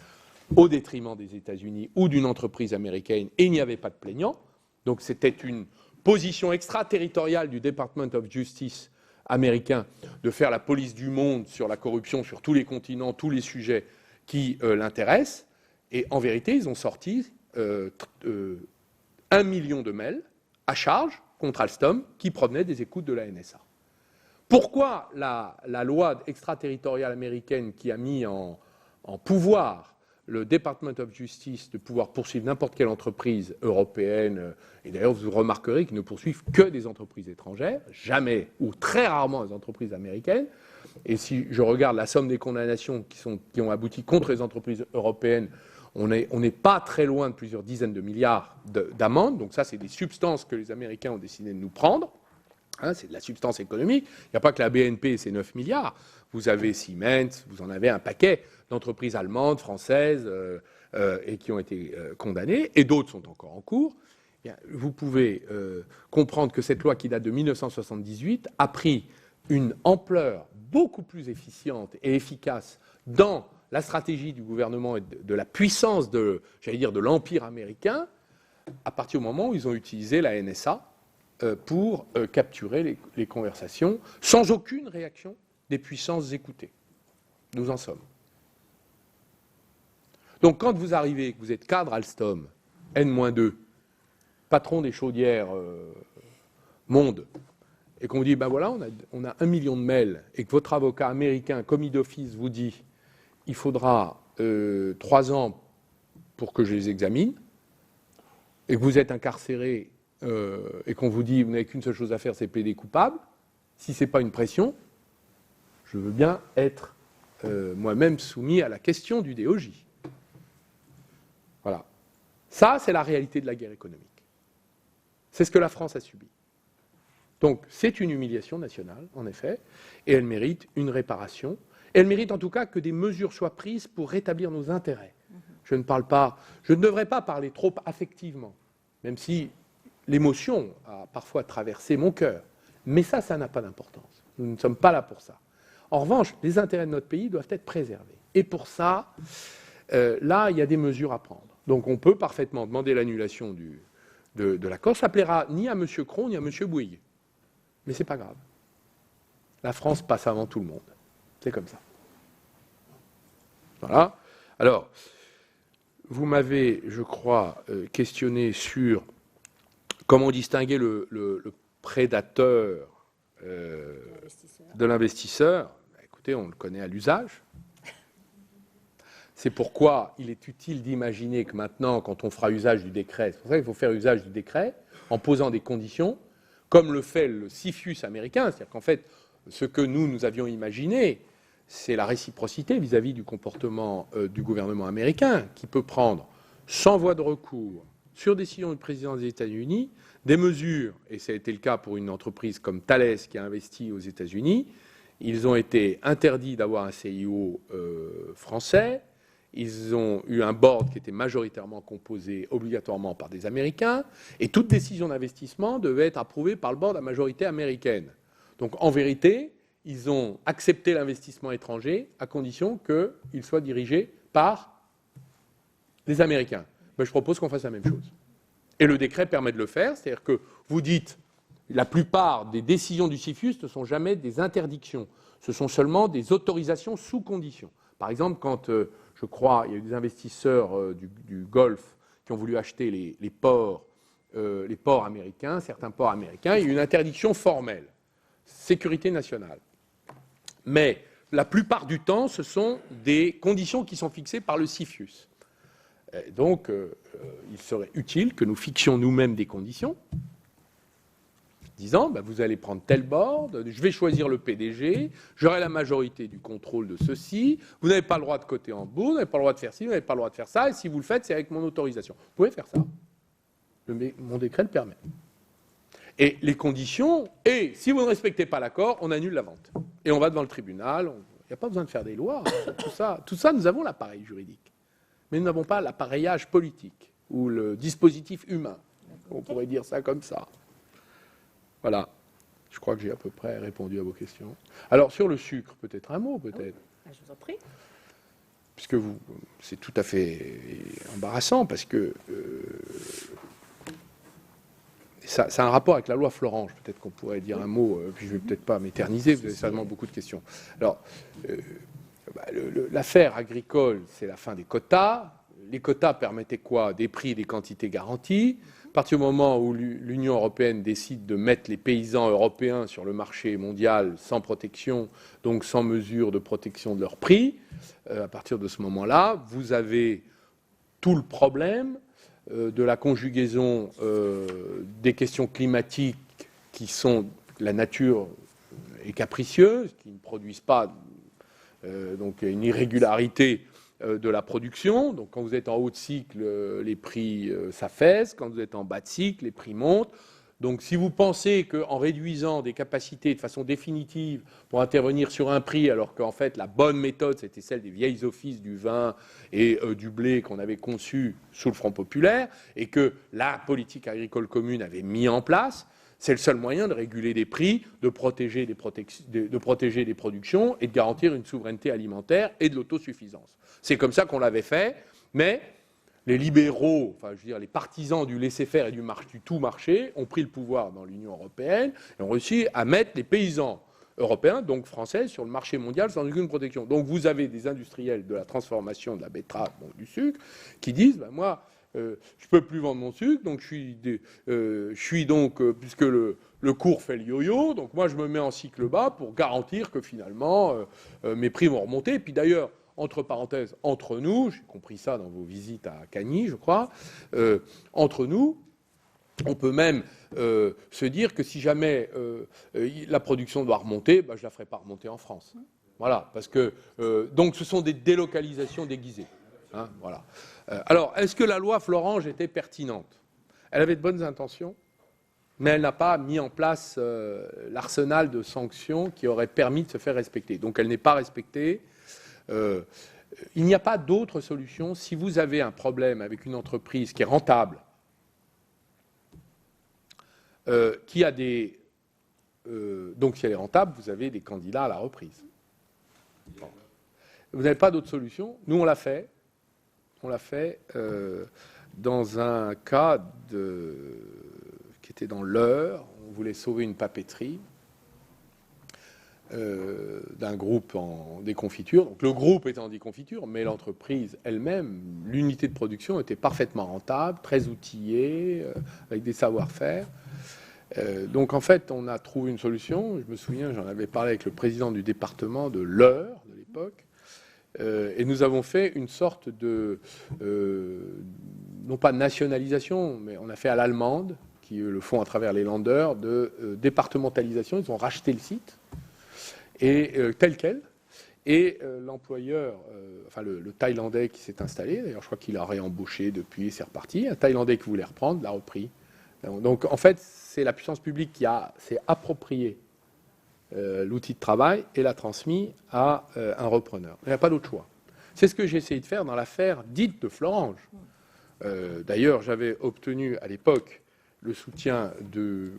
au détriment des États-Unis ou d'une entreprise américaine, et il n'y avait pas de plaignant. Donc c'était une position extraterritoriale du Department of Justice américain de faire la police du monde sur la corruption sur tous les continents, tous les sujets qui l'intéressent. Et en vérité, ils ont sorti 1 million de mails à charge contre Alstom qui provenaient des écoutes de la NSA. Pourquoi la loi extraterritoriale américaine qui a mis en pouvoir le Department of Justice de pouvoir poursuivre n'importe quelle entreprise européenne, et d'ailleurs vous remarquerez qu'ils ne poursuivent que des entreprises étrangères, jamais ou très rarement des entreprises américaines, et si je regarde la somme des condamnations qui ont abouti contre les entreprises européennes, on n'est pas très loin de plusieurs dizaines de milliards d'amendes, donc ça c'est des substances que les Américains ont décidé de nous prendre. C'est de la substance économique. Il n'y a pas que la BNP, c'est 9 milliards. Vous avez Siemens, vous en avez un paquet d'entreprises allemandes, françaises, et qui ont été condamnées, et d'autres sont encore en cours. Bien, vous pouvez comprendre que cette loi qui date de 1978 a pris une ampleur beaucoup plus efficiente et efficace dans la stratégie du gouvernement et de la puissance de l'empire américain à partir du moment où ils ont utilisé la NSA pour capturer les conversations sans aucune réaction des puissances écoutées. Nous en sommes. Donc quand vous arrivez, que vous êtes cadre Alstom, N-2, patron des chaudières Monde, et qu'on vous dit, ben voilà, on a 1 million de mails, et que votre avocat américain, commis d'office, vous dit, il faudra 3 ans pour que je les examine, et que vous êtes incarcéré, et qu'on vous dit, vous n'avez qu'une seule chose à faire, c'est plaider coupable, si ce n'est pas une pression, je veux bien être moi-même soumis à la question du DOJ. Voilà. Ça, c'est la réalité de la guerre économique. C'est ce que la France a subi. Donc, c'est une humiliation nationale, en effet, et elle mérite une réparation. Et elle mérite en tout cas que des mesures soient prises pour rétablir nos intérêts. Je ne devrais pas parler trop affectivement, même si l'émotion a parfois traversé mon cœur. Mais ça n'a pas d'importance. Nous ne sommes pas là pour ça. En revanche, les intérêts de notre pays doivent être préservés. Et pour ça, là, il y a des mesures à prendre. Donc on peut parfaitement demander l'annulation de l'accord. Ça ne plaira ni à M. Cron, ni à M. Bouygues. Mais ce n'est pas grave. La France passe avant tout le monde. C'est comme ça. Voilà. Alors, vous m'avez, je crois, questionné sur comment distinguer le prédateur de l'investisseur. Écoutez, on le connaît à l'usage. C'est pourquoi il est utile d'imaginer que maintenant, quand on fera usage du décret, c'est pour ça qu'il faut faire usage du décret, en posant des conditions, comme le fait le CFIUS américain, c'est-à-dire qu'en fait, ce que nous avions imaginé, c'est la réciprocité vis-à-vis du comportement du gouvernement américain, qui peut prendre, sans voie de recours, sur décision du président des États-Unis, des mesures, et ça a été le cas pour une entreprise comme Thales qui a investi aux États-Unis. Ils ont été interdits d'avoir un CIO français. Ils ont eu un board qui était majoritairement composé obligatoirement par des Américains, et toute décision d'investissement devait être approuvée par le board à majorité américaine. Donc en vérité, ils ont accepté l'investissement étranger à condition qu'il soit dirigé par des Américains. Mais je propose qu'on fasse la même chose. Et le décret permet de le faire, c'est-à-dire que vous dites, la plupart des décisions du CFIUS ne sont jamais des interdictions, ce sont seulement des autorisations sous conditions. Par exemple, quand, je crois, il y a eu des investisseurs du Golfe qui ont voulu acheter les ports américains, certains ports américains, il y a eu une interdiction formelle, sécurité nationale. Mais la plupart du temps, ce sont des conditions qui sont fixées par le CFIUS. Donc, il serait utile que nous fixions nous-mêmes des conditions, disant, vous allez prendre tel board, je vais choisir le PDG, j'aurai la majorité du contrôle de ceci, vous n'avez pas le droit de coter en bourse, vous n'avez pas le droit de faire ci, vous n'avez pas le droit de faire ça, et si vous le faites, c'est avec mon autorisation. Vous pouvez faire ça. Mon décret le permet. Et les conditions, et si vous ne respectez pas l'accord, on annule la vente. Et on va devant le tribunal, il n'y a pas besoin de faire des lois, tout ça, nous avons l'appareil juridique. Mais nous n'avons pas l'appareillage politique, ou le dispositif humain. On pourrait dire ça comme ça. Voilà. Je crois que j'ai à peu près répondu à vos questions. Alors, sur le sucre, peut-être un mot, peut-être. Je vous en prie. Puisque c'est tout à fait embarrassant, parce que ça a un rapport avec la loi Florange. Peut-être qu'on pourrait dire un mot, puis je ne vais peut-être pas m'éterniser, vous avez certainement beaucoup de questions. Alors, l'affaire agricole, c'est la fin des quotas. Les quotas permettaient quoi? Des prix et des quantités garanties. À partir du moment où l'Union européenne décide de mettre les paysans européens sur le marché mondial sans protection, donc sans mesure de protection de leurs prix, à partir de ce moment-là, vous avez tout le problème de la conjugaison des questions climatiques qui sont la nature est capricieuse, qui ne produisent pas donc une irrégularité de la production. Donc quand vous êtes en haut de cycle, les prix s'affaissent. Quand vous êtes en bas de cycle, les prix montent. Donc si vous pensez qu'en réduisant des capacités de façon définitive pour intervenir sur un prix, alors qu'en fait la bonne méthode c'était celle des vieilles offices du vin et du blé qu'on avait conçu sous le Front populaire et que la politique agricole commune avait mis en place, c'est le seul moyen de réguler des prix, de protéger des productions et de garantir une souveraineté alimentaire et de l'autosuffisance. C'est comme ça qu'on l'avait fait, mais les libéraux, enfin je veux dire les partisans du laisser-faire et du tout marché, ont pris le pouvoir dans l'Union européenne et ont réussi à mettre les paysans européens, donc français, sur le marché mondial sans aucune protection. Donc vous avez des industriels de la transformation de la betterave, donc du sucre, qui disent moi, je ne peux plus vendre mon sucre, donc je suis donc, puisque le cours fait le yo-yo, donc moi je me mets en cycle bas pour garantir que finalement mes prix vont remonter. Et puis d'ailleurs, entre parenthèses, entre nous, j'ai compris ça dans vos visites à Cagny, je crois, entre nous, on peut même se dire que si jamais la production doit remonter, je ne la ferai pas remonter en France. Voilà, parce que donc ce sont des délocalisations déguisées. Hein, voilà. Alors, est-ce que la loi Florange était pertinente? Elle avait de bonnes intentions, mais elle n'a pas mis en place l'arsenal de sanctions qui aurait permis de se faire respecter. Donc elle n'est pas respectée. Il n'y a pas d'autre solution. Si vous avez un problème avec une entreprise qui est rentable, qui a des... donc si elle est rentable, vous avez des candidats à la reprise. Bon. Vous n'avez pas d'autre solution. Nous, on l'a fait. On l'a fait dans un cas qui était dans l'Eure. On voulait sauver une papeterie d'un groupe en déconfiture. Donc le groupe était en déconfiture, mais l'entreprise elle-même, l'unité de production était parfaitement rentable, très outillée, avec des savoir-faire. Donc en fait, on a trouvé une solution. Je me souviens, j'en avais parlé avec le président du département de l'Eure de l'époque. Et nous avons fait une sorte de, non pas de nationalisation, mais on a fait à l'allemande, qui le font à travers les Länder, de départementalisation. Ils ont racheté le site, et tel quel. Et l'employeur, enfin le Thaïlandais qui s'est installé, d'ailleurs je crois qu'il a réembauché depuis, c'est reparti, un Thaïlandais qui voulait reprendre, l'a repris. Donc en fait, c'est la puissance publique qui s'est approprié l'outil de travail et l'a transmis à un repreneur. Il n'y a pas d'autre choix. C'est ce que j'ai essayé de faire dans l'affaire dite de Florange. D'ailleurs, j'avais obtenu à l'époque le soutien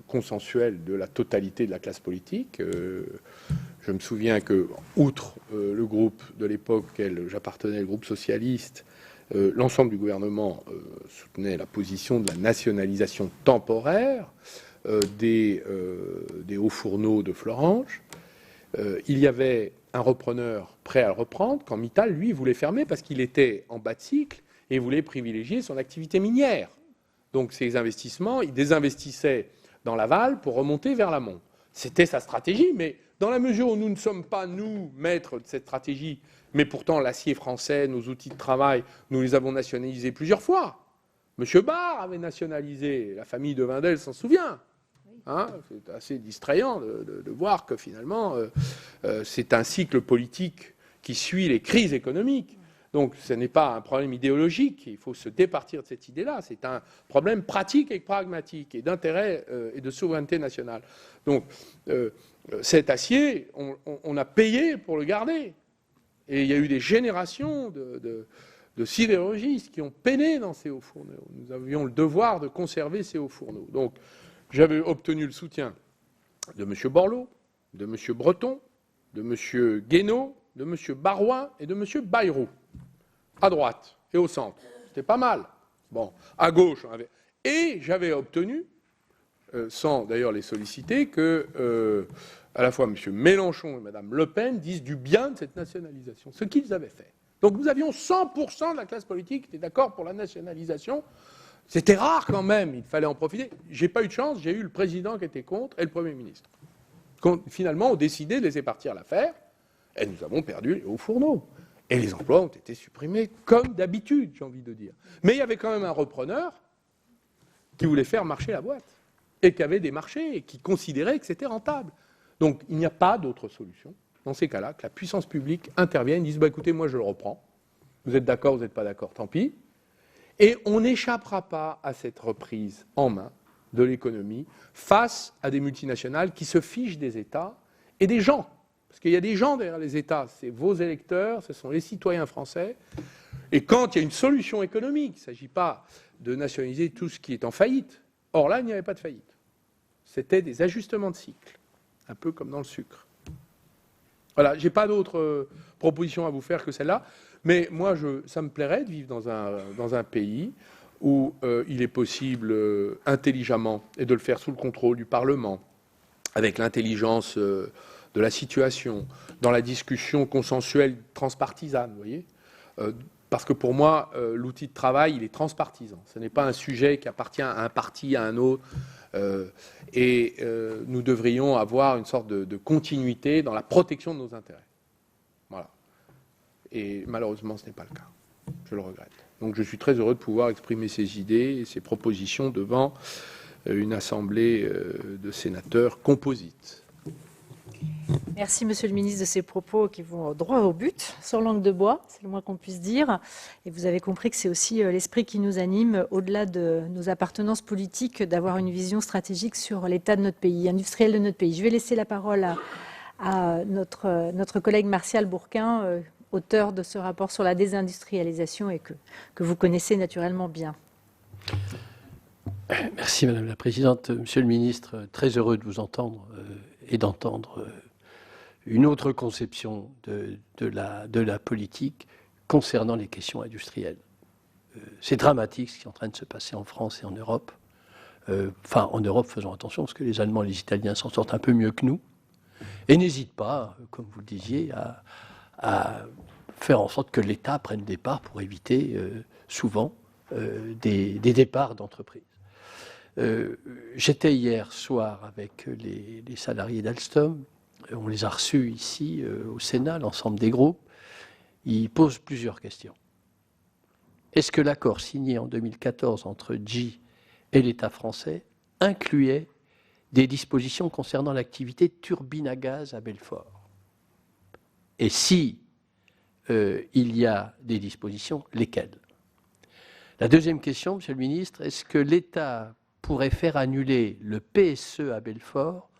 consensuel de la totalité de la classe politique. Je me souviens que, outre le groupe de l'époque auquel j'appartenais, le groupe socialiste, l'ensemble du gouvernement soutenait la position de la nationalisation temporaire des hauts fourneaux de Florange. Il y avait un repreneur prêt à le reprendre, quand Mittal, lui, voulait fermer parce qu'il était en bas de cycle et voulait privilégier son activité minière. Donc ses investissements, il désinvestissait dans l'aval pour remonter vers l'amont. C'était sa stratégie, mais dans la mesure où nous ne sommes pas, nous, maîtres de cette stratégie, mais pourtant l'acier français, nos outils de travail, nous les avons nationalisés plusieurs fois. Monsieur Barre avait nationalisé, la famille de Wendel s'en souvient. Hein, c'est assez distrayant de voir que finalement, c'est un cycle politique qui suit les crises économiques. Donc ce n'est pas un problème idéologique, il faut se départir de cette idée-là, c'est un problème pratique et pragmatique, et d'intérêt et de souveraineté nationale. Donc cet acier, on a payé pour le garder. Et il y a eu des générations de sidérurgistes qui ont peiné dans ces hauts fourneaux. Nous avions le devoir de conserver ces hauts fourneaux. Donc j'avais obtenu le soutien de M. Borloo, de M. Breton, de M. Guénaud, de M. Baroin et de M. Bayrou, à droite et au centre. C'était pas mal. Bon, à gauche, et j'avais obtenu, sans d'ailleurs les solliciter, que à la fois M. Mélenchon et Mme Le Pen disent du bien de cette nationalisation, ce qu'ils avaient fait. Donc nous avions 100% de la classe politique qui était d'accord pour la nationalisation. C'était rare quand même, il fallait en profiter. J'ai pas eu de chance, j'ai eu le président qui était contre et le Premier ministre. Finalement, on décidé de laisser partir l'affaire, et nous avons perdu les hauts fourneaux. Et les emplois ont été supprimés, comme d'habitude, j'ai envie de dire. Mais il y avait quand même un repreneur qui voulait faire marcher la boîte, et qui avait des marchés, et qui considérait que c'était rentable. Donc il n'y a pas d'autre solution, dans ces cas-là, que la puissance publique intervienne, dise écoutez, moi je le reprends, vous êtes d'accord, vous n'êtes pas d'accord, tant pis. Et on n'échappera pas à cette reprise en main de l'économie face à des multinationales qui se fichent des États et des gens. Parce qu'il y a des gens derrière les États, c'est vos électeurs, ce sont les citoyens français. Et quand il y a une solution économique, il ne s'agit pas de nationaliser tout ce qui est en faillite. Or là, il n'y avait pas de faillite. C'était des ajustements de cycle, un peu comme dans le sucre. Voilà, je n'ai pas d'autres propositions à vous faire que celle-là, mais moi, ça me plairait de vivre dans un pays où il est possible intelligemment, et de le faire sous le contrôle du Parlement, avec l'intelligence de la situation, dans la discussion consensuelle transpartisane, vous voyez, parce que pour moi, l'outil de travail, il est transpartisan. Ce n'est pas un sujet qui appartient à un parti, à un autre, et nous devrions avoir une sorte de continuité dans la protection de nos intérêts. Voilà. Et malheureusement, ce n'est pas le cas. Je le regrette. Donc je suis très heureux de pouvoir exprimer ces idées et ces propositions devant une assemblée de sénateurs composite. Merci, Monsieur le ministre, de ces propos qui vont droit au but, sans langue de bois, c'est le moins qu'on puisse dire. Et vous avez compris que c'est aussi l'esprit qui nous anime, au-delà de nos appartenances politiques, d'avoir une vision stratégique sur l'état de notre pays, industriel de notre pays. Je vais laisser la parole à notre collègue Martial Bourquin, auteur de ce rapport sur la désindustrialisation et que vous connaissez naturellement bien. Merci Madame la Présidente. Monsieur le Ministre, très heureux de vous entendre et d'entendre une autre conception de la politique concernant les questions industrielles. C'est dramatique ce qui est en train de se passer en France et en Europe. Enfin, en Europe, faisons attention, parce que les Allemands et les Italiens s'en sortent un peu mieux que nous. Et n'hésitent pas, comme vous le disiez, à faire en sorte que l'État prenne des parts pour éviter souvent des départs d'entreprises. J'étais hier soir avec les salariés d'Alstom. On les a reçus ici au Sénat, l'ensemble des groupes. Ils posent plusieurs questions. Est-ce que l'accord signé en 2014 entre GE et l'État français incluait des dispositions concernant l'activité turbine à gaz à Belfort? Et si il y a des dispositions, lesquelles? La deuxième question, Monsieur le Ministre, est-ce que l'État pourrait faire annuler le PSE à Belfort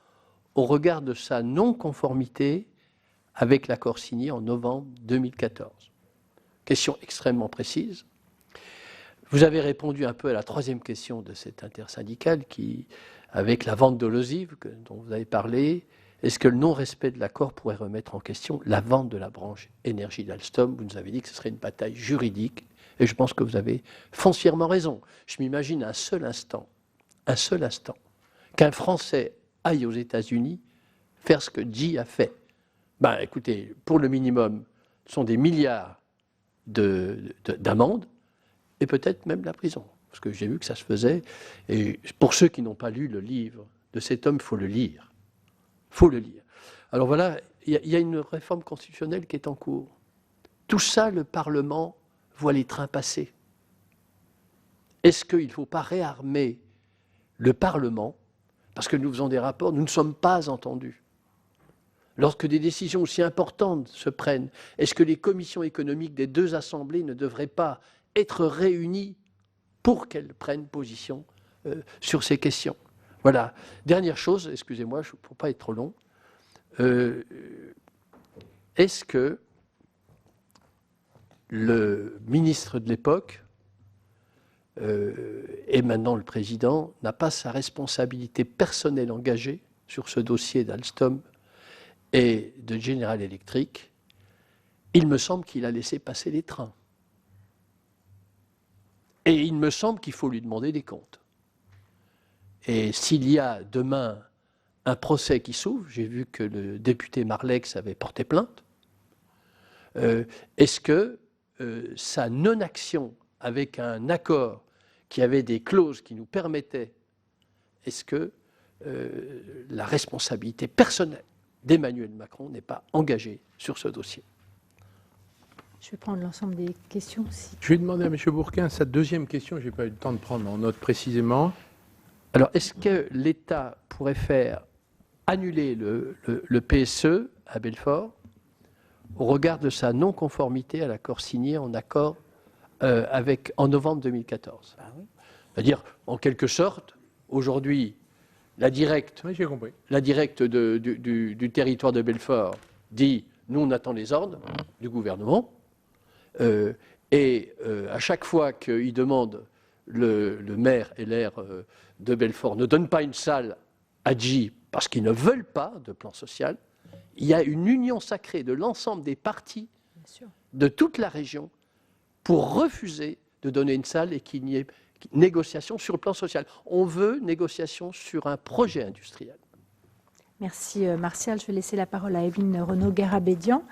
au regard de sa non-conformité avec l'accord signé en novembre 2014? Question extrêmement précise. Vous avez répondu un peu à la troisième question de cette intersyndicale qui, avec la vente de l'osive dont vous avez parlé, est-ce que le non-respect de l'accord pourrait remettre en question la vente de la branche énergie d'Alstom? Vous nous avez dit que ce serait une bataille juridique et je pense que vous avez foncièrement raison. Je m'imagine un seul instant, qu'un Français aille aux États-Unis faire ce que GE a fait. Ben, écoutez, pour le minimum, ce sont des milliards d'amendes et peut-être même la prison. Parce que j'ai vu que ça se faisait. Et pour ceux qui n'ont pas lu le livre de cet homme, il faut le lire. Il faut le lire. Alors voilà, il y a une réforme constitutionnelle qui est en cours. Tout ça, le Parlement voit les trains passer. Est-ce qu'il ne faut pas réarmer le Parlement? Parce que nous faisons des rapports, nous ne sommes pas entendus. lorsque des décisions aussi importantes se prennent, est-ce que les commissions économiques des deux assemblées ne devraient pas être réunies pour qu'elles prennent position sur ces questions? Voilà. Dernière chose, excusez-moi, pour ne pas être trop long, est-ce que le ministre de l'époque, et maintenant le président, n'a pas sa responsabilité personnelle engagée sur ce dossier d'Alstom et de General Electric? Il me semble qu'il a laissé passer les trains. Et il me semble qu'il faut lui demander des comptes. Et s'il y a demain un procès qui s'ouvre, j'ai vu que le député Marlex avait porté plainte, est-ce que sa non-action avec un accord qui avait des clauses qui nous permettaient, est-ce que la responsabilité personnelle d'Emmanuel Macron n'est pas engagée sur ce dossier? Je vais prendre l'ensemble des questions aussi. Je vais demander à M. Bourquin sa deuxième question. Je n'ai pas eu le temps de prendre en note précisément. Alors, est-ce que l'État pourrait faire annuler le PSE à Belfort au regard de sa non-conformité à l'accord signé en novembre 2014? Oui. C'est-à-dire, en quelque sorte, aujourd'hui, la directe, Oui, j'ai compris. la directe du territoire de Belfort dit « nous, on attend les ordres du gouvernement ». À chaque fois qu'il demande, le maire LR de Belfort ne donne pas une salle à J parce qu'ils ne veulent pas de plan social, il y a une union sacrée de l'ensemble des partis de toute la région pour refuser de donner une salle et qu'il n'y ait négociation sur le plan social. On veut négociation sur un projet industriel. Merci Martial. Je vais laisser la parole à Evelyne Renaud-Garabédian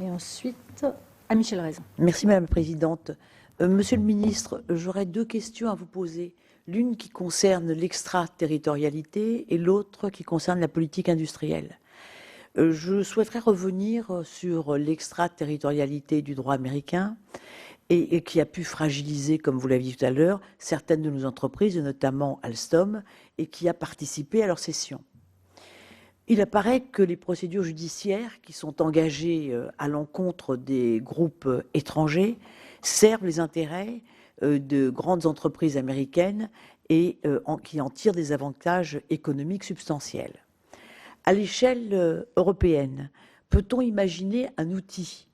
et ensuite à Michel Raison. Merci Madame la Présidente. Monsieur le Ministre, j'aurais deux questions à vous poser. L'une qui concerne l'extraterritorialité et l'autre qui concerne la politique industrielle. Je souhaiterais revenir sur l'extraterritorialité du droit américain et qui a pu fragiliser, comme vous l'avez dit tout à l'heure, certaines de nos entreprises, notamment Alstom, et qui a participé à leur cession. Il apparaît que les procédures judiciaires qui sont engagées à l'encontre des groupes étrangers servent les intérêts de grandes entreprises américaines et qui en tirent des avantages économiques substantiels. À l'échelle européenne, peut-on imaginer un outil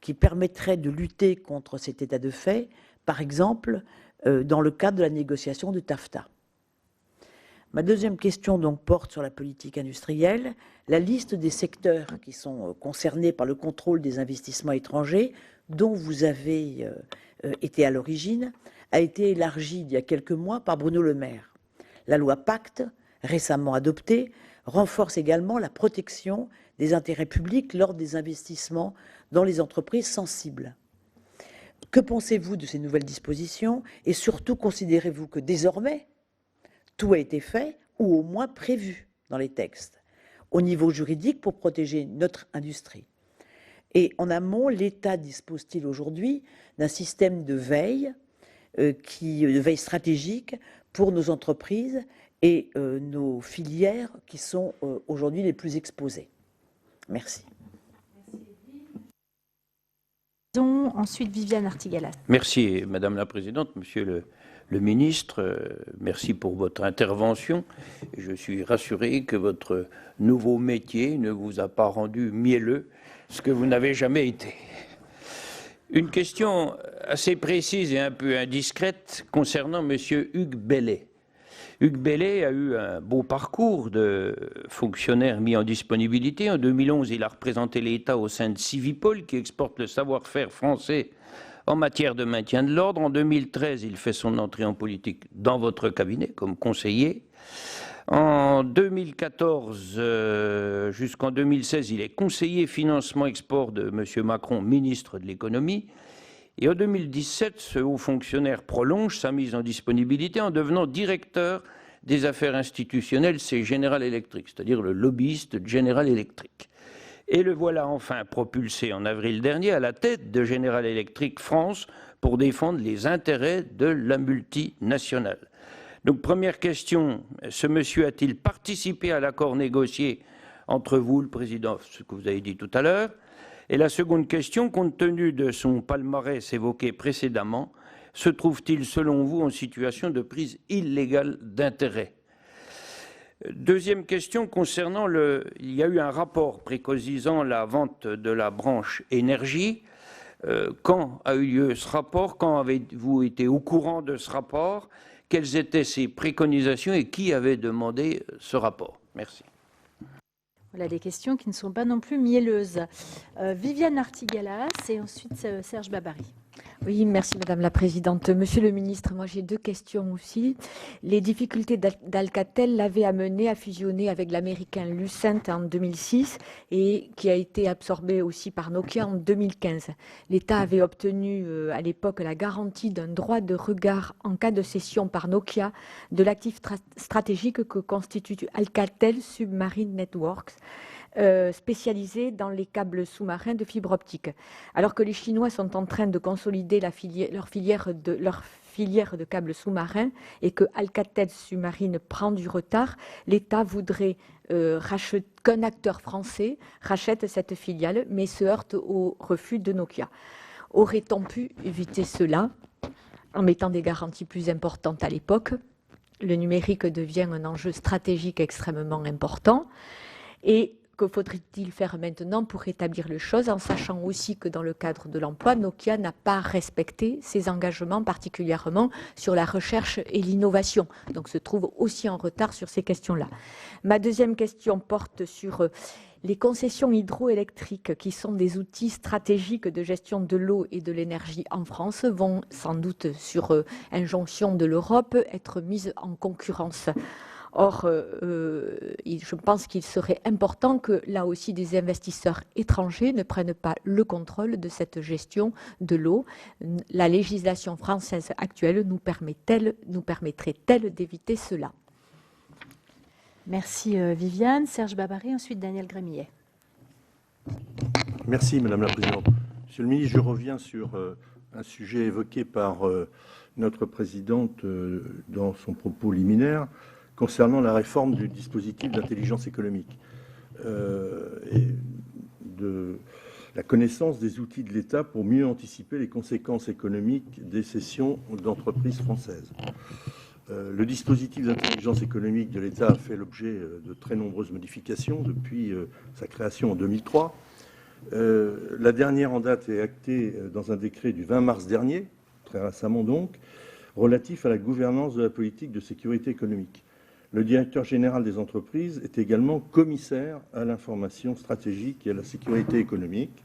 qui permettrait de lutter contre cet état de fait, par exemple dans le cadre de la négociation de TAFTA? Ma deuxième question donc porte sur la politique industrielle. La liste des secteurs qui sont concernés par le contrôle des investissements étrangers, dont vous avez été à l'origine, a été élargie il y a quelques mois par Bruno Le Maire. La loi Pacte, récemment adoptée, renforce également la protection des intérêts publics lors des investissements dans les entreprises sensibles. Que pensez-vous de ces nouvelles dispositions et surtout considérez-vous que désormais, tout a été fait ou au moins prévu dans les textes au niveau juridique pour protéger notre industrie? Et en amont, l'État dispose-t-il aujourd'hui d'un système de veille, de veille stratégique pour nos entreprises et nos filières qui sont aujourd'hui les plus exposées? Merci. Ensuite, Viviane Artigalas. Merci, Madame la Présidente. Monsieur le ministre, merci pour votre intervention. Je suis rassuré que votre nouveau métier ne vous a pas rendu mielleux, ce que vous n'avez jamais été. Une question assez précise et un peu indiscrète concernant Monsieur Hugues Bellet. Hugues Bellet a eu un beau parcours de fonctionnaire mis en disponibilité. En 2011, il a représenté l'État au sein de Civipol, qui exporte le savoir-faire français en matière de maintien de l'ordre. En 2013, il fait son entrée en politique dans votre cabinet comme conseiller. En 2014 jusqu'en 2016, il est conseiller financement-export de M. Macron, ministre de l'économie. Et en 2017, ce haut fonctionnaire prolonge sa mise en disponibilité en devenant directeur des affaires institutionnelles chez General Electric, c'est-à-dire le lobbyiste de General Electric. Et le voilà enfin propulsé en avril dernier à la tête de General Electric France pour défendre les intérêts de la multinationale. Donc première question, ce monsieur a-t-il participé à l'accord négocié entre vous, le président, ce que vous avez dit tout à l'heure. Et la seconde question, compte tenu de son palmarès évoqué précédemment, se trouve-t-il, selon vous, en situation de prise illégale d'intérêt? Deuxième question concernant il y a eu un rapport préconisant la vente de la branche énergie. Quand a eu lieu ce rapport? Quand avez-vous été au courant de ce rapport? Quelles étaient ses préconisations et qui avait demandé ce rapport? Merci. Voilà des questions qui ne sont pas non plus mielleuses. Viviane Artigalas et ensuite Serge Babary. Oui, merci Madame la Présidente. Monsieur le Ministre, moi j'ai deux questions aussi. Les difficultés d'Alcatel l'avaient amené à fusionner avec l'américain Lucent en 2006 et qui a été absorbé aussi par Nokia en 2015. L'État avait obtenu à l'époque la garantie d'un droit de regard en cas de cession par Nokia de l'actif stratégique que constitue Alcatel Submarine Networks, spécialisés dans les câbles sous-marins de fibre optique. Alors que les Chinois sont en train de consolider leur filière de câbles sous-marins et que Alcatel Submarine prend du retard, l'État voudrait qu'un acteur français rachète cette filiale, mais se heurte au refus de Nokia. Aurait-on pu éviter cela en mettant des garanties plus importantes à l'époque? Le numérique devient un enjeu stratégique extrêmement important. Et que faudrait-il faire maintenant pour rétablir les choses, en sachant aussi que dans le cadre de l'emploi, Nokia n'a pas respecté ses engagements, particulièrement sur la recherche et l'innovation. Donc se trouve aussi en retard sur ces questions-là. Ma deuxième question porte sur les concessions hydroélectriques, qui sont des outils stratégiques de gestion de l'eau et de l'énergie en France, vont sans doute, sur injonction de l'Europe, être mises en concurrence. Or, je pense qu'il serait important que, là aussi, des investisseurs étrangers ne prennent pas le contrôle de cette gestion de l'eau. La législation française actuelle nous permettrait-elle d'éviter cela? Merci Viviane. Serge Babary, ensuite Daniel Grémillet. Merci Madame la Présidente. Monsieur le Ministre, je reviens sur un sujet évoqué par notre Présidente dans son propos liminaire, concernant la réforme du dispositif d'intelligence économique et de la connaissance des outils de l'État pour mieux anticiper les conséquences économiques des cessions d'entreprises françaises. Le dispositif d'intelligence économique de l'État a fait l'objet de très nombreuses modifications depuis sa création en 2003. La dernière en date est actée dans un décret du 20 mars dernier, très récemment donc, relatif à la gouvernance de la politique de sécurité économique. Le directeur général des entreprises est également commissaire à l'information stratégique et à la sécurité économique,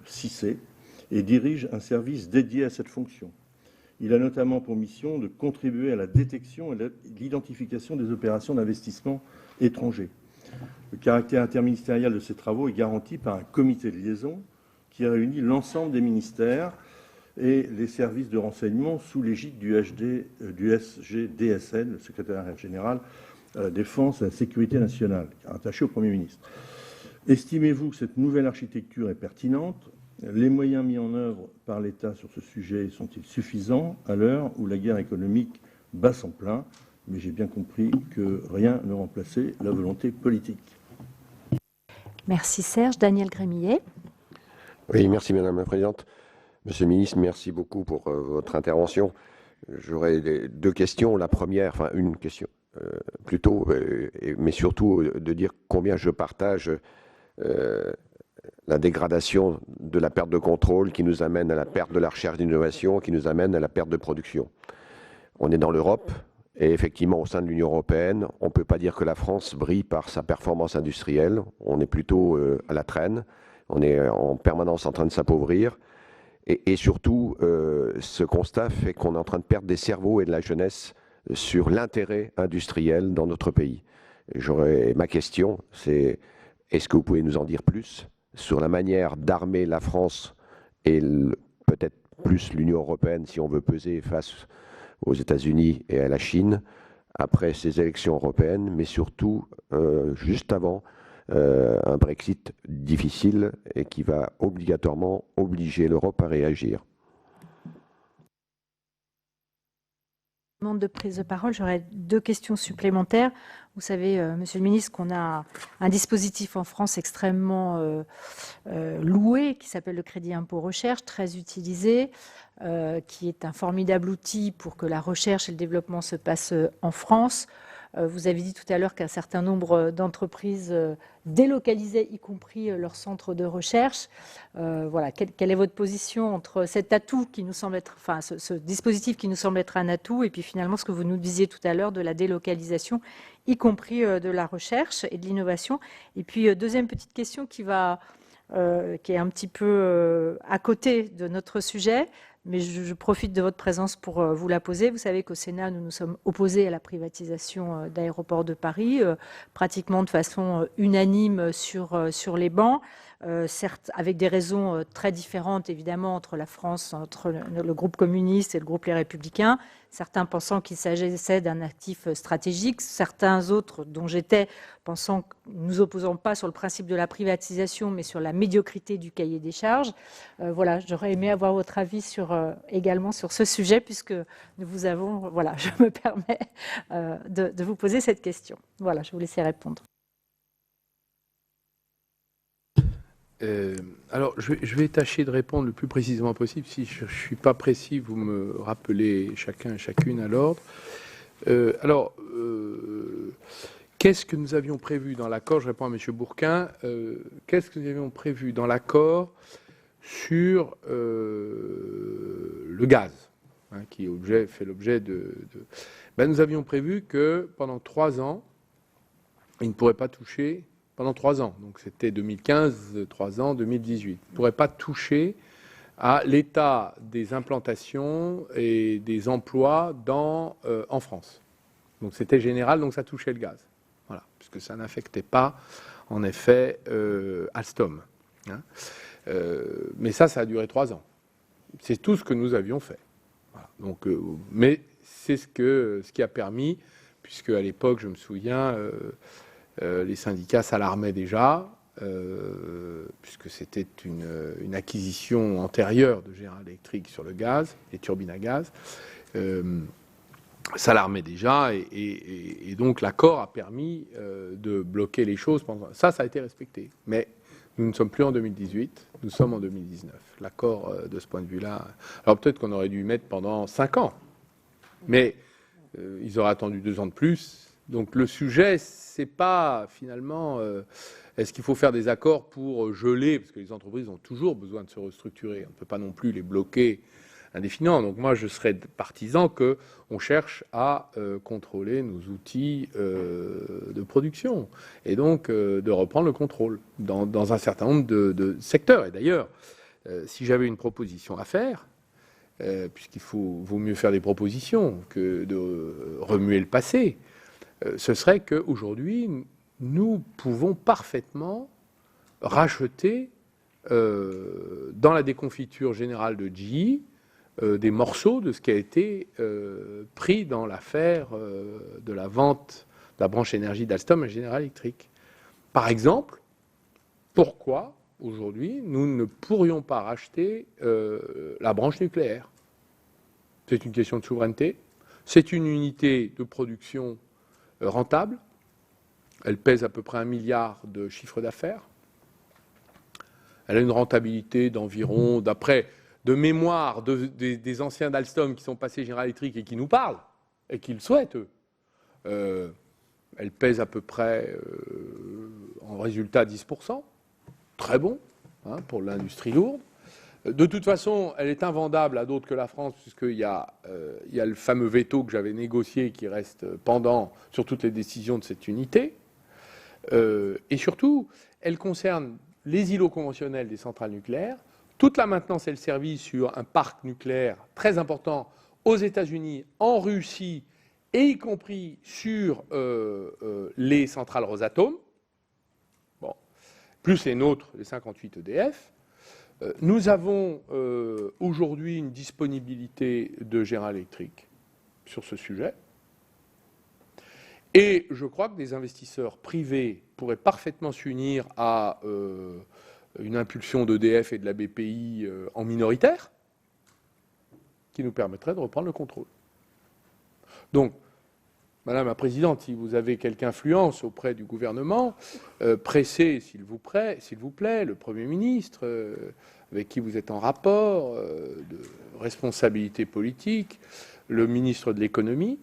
CICE, et dirige un service dédié à cette fonction. Il a notamment pour mission de contribuer à la détection et l'identification des opérations d'investissement étrangers. Le caractère interministériel de ces travaux est garanti par un comité de liaison qui réunit l'ensemble des ministères et les services de renseignement sous l'égide du SGDSN, le secrétariat général à la Défense et à la Sécurité nationale, rattaché au Premier ministre. Estimez-vous que cette nouvelle architecture est pertinente? Les moyens mis en œuvre par l'État sur ce sujet sont-ils suffisants à l'heure où la guerre économique bat son plein? Mais j'ai bien compris que rien ne remplaçait la volonté politique. Merci Serge. Daniel Grémillet. Oui, merci Madame la Présidente. Monsieur le Ministre, merci beaucoup pour votre intervention. J'aurais deux questions. La première, enfin une question plutôt, mais surtout de dire combien je partage la dégradation de la perte de contrôle qui nous amène à la perte de la recherche d'innovation, qui nous amène à la perte de production. On est dans l'Europe et effectivement au sein de l'Union européenne, on ne peut pas dire que la France brille par sa performance industrielle. On est plutôt à la traîne. On est en permanence en train de s'appauvrir. Et surtout, ce constat fait qu'on est en train de perdre des cerveaux et de la jeunesse sur l'intérêt industriel dans notre pays. Ma question, c'est est-ce que vous pouvez nous en dire plus sur la manière d'armer la France et peut-être plus l'Union européenne si on veut peser face aux États-Unis et à la Chine après ces élections européennes, mais surtout juste avant un Brexit difficile et qui va obligatoirement obliger l'Europe à réagir. De prise de parole, j'aurais deux questions supplémentaires. Vous savez, Monsieur le Ministre, qu'on a un dispositif en France extrêmement loué, qui s'appelle le crédit impôt recherche, très utilisé, qui est un formidable outil pour que la recherche et le développement se passent en France. Vous avez dit tout à l'heure qu'un certain nombre d'entreprises délocalisaient, y compris leurs centres de recherche. Voilà, quelle est votre position entre cet atout qui nous semble être, enfin, ce dispositif qui nous semble être un atout, et puis finalement ce que vous nous disiez tout à l'heure de la délocalisation, y compris de la recherche et de l'innovation. Et puis deuxième petite question qui est un petit peu à côté de notre sujet, mais je profite de votre présence pour vous la poser. Vous savez qu'au Sénat, nous nous sommes opposés à la privatisation d'Aéroports de Paris, pratiquement de façon unanime sur les bancs, certes avec des raisons très différentes, évidemment, entre la France, entre le groupe communiste et le groupe Les Républicains, certains pensant qu'il s'agissait d'un actif stratégique, certains autres, dont j'étais, pensant que nous opposons pas sur le principe de la privatisation, mais sur la médiocrité du cahier des charges. Voilà, j'aurais aimé avoir votre avis également sur ce sujet, puisque nous vous avons, voilà, je me permets de vous poser cette question. Voilà, je vous laisse répondre. Alors, je vais tâcher de répondre le plus précisément possible. Si je ne suis pas précis, vous me rappelez chacun et chacune à l'ordre. Qu'est-ce que nous avions prévu dans l'accord? Je réponds à M. Bourquin. Qu'est-ce que nous avions prévu dans l'accord sur le gaz, hein, qui fait l'objet de... nous avions prévu que pendant 3 ans, il ne pourrait pas toucher... Pendant 3 ans, donc c'était 2015, 3 ans, 2018. Il ne pourrait pas toucher à l'état des implantations et des emplois en France. Donc c'était général, donc ça touchait le gaz. Voilà, puisque ça n'affectait pas, en effet, Alstom. Hein. Mais ça a duré 3 ans. C'est tout ce que nous avions fait. Voilà. Donc, mais c'est ce qui a permis, puisque à l'époque, je me souviens... les syndicats s'alarmaient déjà, puisque c'était une acquisition antérieure de General Electric sur le gaz, les turbines à gaz, s'alarmaient déjà, et donc l'accord a permis de bloquer les choses. Ça a été respecté. Mais nous ne sommes plus en 2018, nous sommes en 2019. L'accord, de ce point de vue-là... Alors peut-être qu'on aurait dû y mettre pendant 5 ans, mais ils auraient attendu 2 ans de plus. Donc le sujet, c'est pas finalement est-ce qu'il faut faire des accords pour geler, parce que les entreprises ont toujours besoin de se restructurer. On ne peut pas non plus les bloquer indéfiniment. Donc moi, je serais partisan qu'on cherche à contrôler nos outils de production et donc de reprendre le contrôle dans un certain nombre de secteurs. Et d'ailleurs, si j'avais une proposition à faire, puisqu'il vaut mieux faire des propositions que de remuer le passé, ce serait qu'aujourd'hui, nous pouvons parfaitement racheter dans la déconfiture générale de GE des morceaux de ce qui a été pris dans l'affaire de la vente de la branche énergie d'Alstom à General Electric. Par exemple, pourquoi aujourd'hui nous ne pourrions pas racheter la branche nucléaire? C'est une question de souveraineté. C'est une unité de production rentable. Elle pèse à peu près 1 milliard de chiffre d'affaires. Elle a une rentabilité d'environ, d'après de mémoire des anciens d'Alstom qui sont passés General Electric et qui nous parlent, et qui le souhaitent, eux. Elle pèse à peu près en résultat 10%. Très bon, hein, pour l'industrie lourde. De toute façon, elle est invendable à d'autres que la France, puisqu'il y a le fameux veto que j'avais négocié qui reste pendant sur toutes les décisions de cette unité. Et surtout, elle concerne les îlots conventionnels des centrales nucléaires, toute la maintenance et le service sur un parc nucléaire très important aux États-Unis, en Russie, et y compris sur les centrales Rosatom, bon, plus les nôtres, les 58 EDF. Nous avons aujourd'hui une disponibilité de General Electric sur ce sujet. Et je crois que des investisseurs privés pourraient parfaitement s'unir à une impulsion d'EDF et de la BPI en minoritaire, qui nous permettrait de reprendre le contrôle. Donc, Madame la Présidente, si vous avez quelque influence auprès du gouvernement, pressez, s'il vous plaît, le Premier ministre, avec qui vous êtes en rapport, de responsabilité politique, le ministre de l'économie,